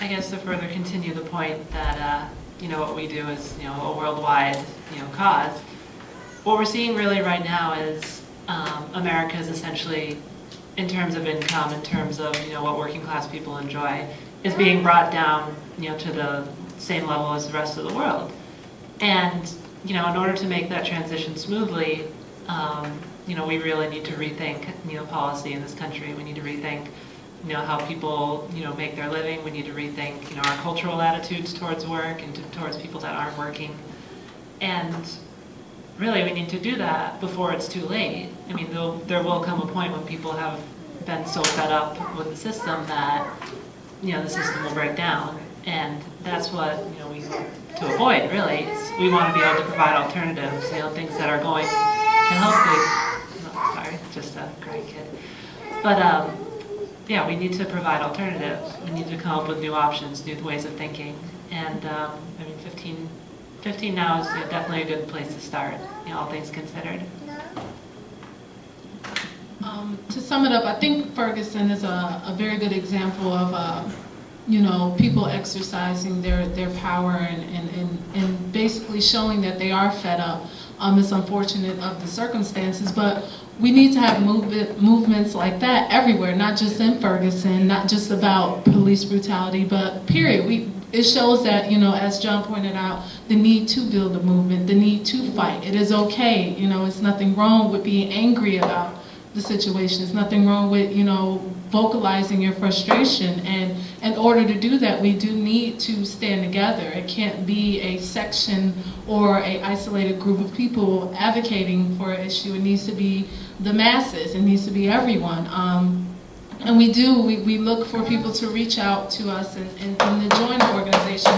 I guess to further continue the point that what we do is a worldwide cause. What we're seeing really right now is America is essentially, in terms of income, in terms of what working class people enjoy, is being brought down to the same level as the rest of the world. And in order to make that transition smoothly, we really need to rethink policy in this country. We need to rethink how people make their living. We need to rethink our cultural attitudes towards work and towards people that aren't working. And really, we need to do that before it's too late. I mean, there will come a point when people have been so fed up with the system that the system will break down, and that's what we to avoid. Really, we want to be able to provide alternatives, things that are going to help sorry, just a crying kid. But yeah, we need to provide alternatives. We need to come up with new options, new ways of thinking, and I mean, 15 now is definitely a good place to start, all things considered. To sum it up, I think Ferguson is a very good example of people exercising their power and basically showing that they are fed up. It's unfortunate of the circumstances, but we need to have movements like that everywhere, not just in Ferguson, not just about police brutality, but period. It shows that, as John pointed out, the need to build a movement, the need to fight. It is okay, it's nothing wrong with being angry about the situation. There's nothing wrong with, vocalizing your frustration. And in order to do that, we do need to stand together. It can't be a section or an isolated group of people advocating for an issue. It needs to be the masses. It needs to be everyone. And we look for people to reach out to us and to join the organization.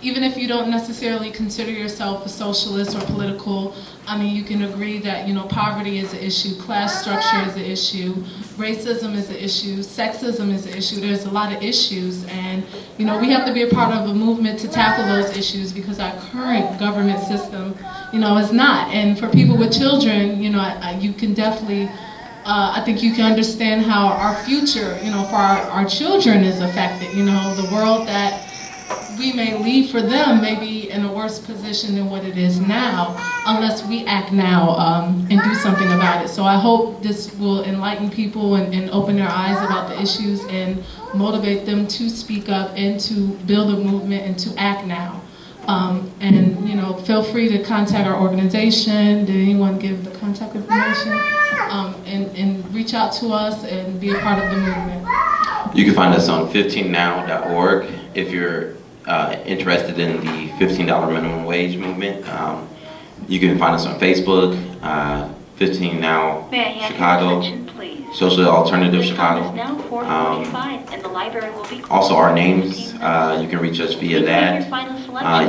Even if you don't necessarily consider yourself a socialist or political, you can agree that, poverty is an issue, class structure is an issue, racism is an issue, sexism is an issue. There's a lot of issues, and, we have to be a part of a movement to tackle those issues because our current government system, is not. And for people with children, you can definitely, I think you can understand how our future, for our children is affected. The world that we may leave for them may be in a worse position than what it is now unless we act now and do something about it. So I hope this will enlighten people and open their eyes about the issues and motivate them to speak up and to build a movement and to act now. And feel free to contact our organization. Did anyone give the contact information? And reach out to us and be a part of the movement. You can find us on 15now.org if you're interested in the $15 minimum wage movement. You can find us on Facebook, 15 Now Chicago, Social Alternative Chicago. Also our names, you can reach us via that.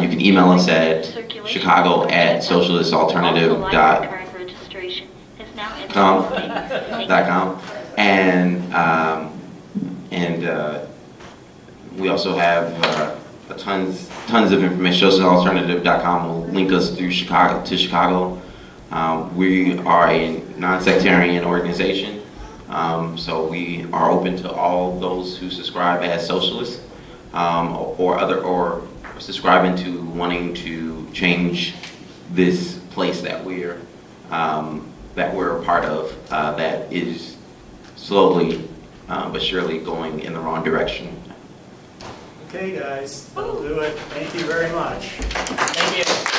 You can email us at chicago@socialistalternative.com. And we also have tons of information. Socialist.alternative.com will link us through Chicago. We are a non-sectarian organization, so we are open to all those who subscribe as socialists or subscribing to wanting to change this place that we're a part of, that is slowly but surely going in the wrong direction. Okay, guys, that'll do it. Thank you very much. Thank you.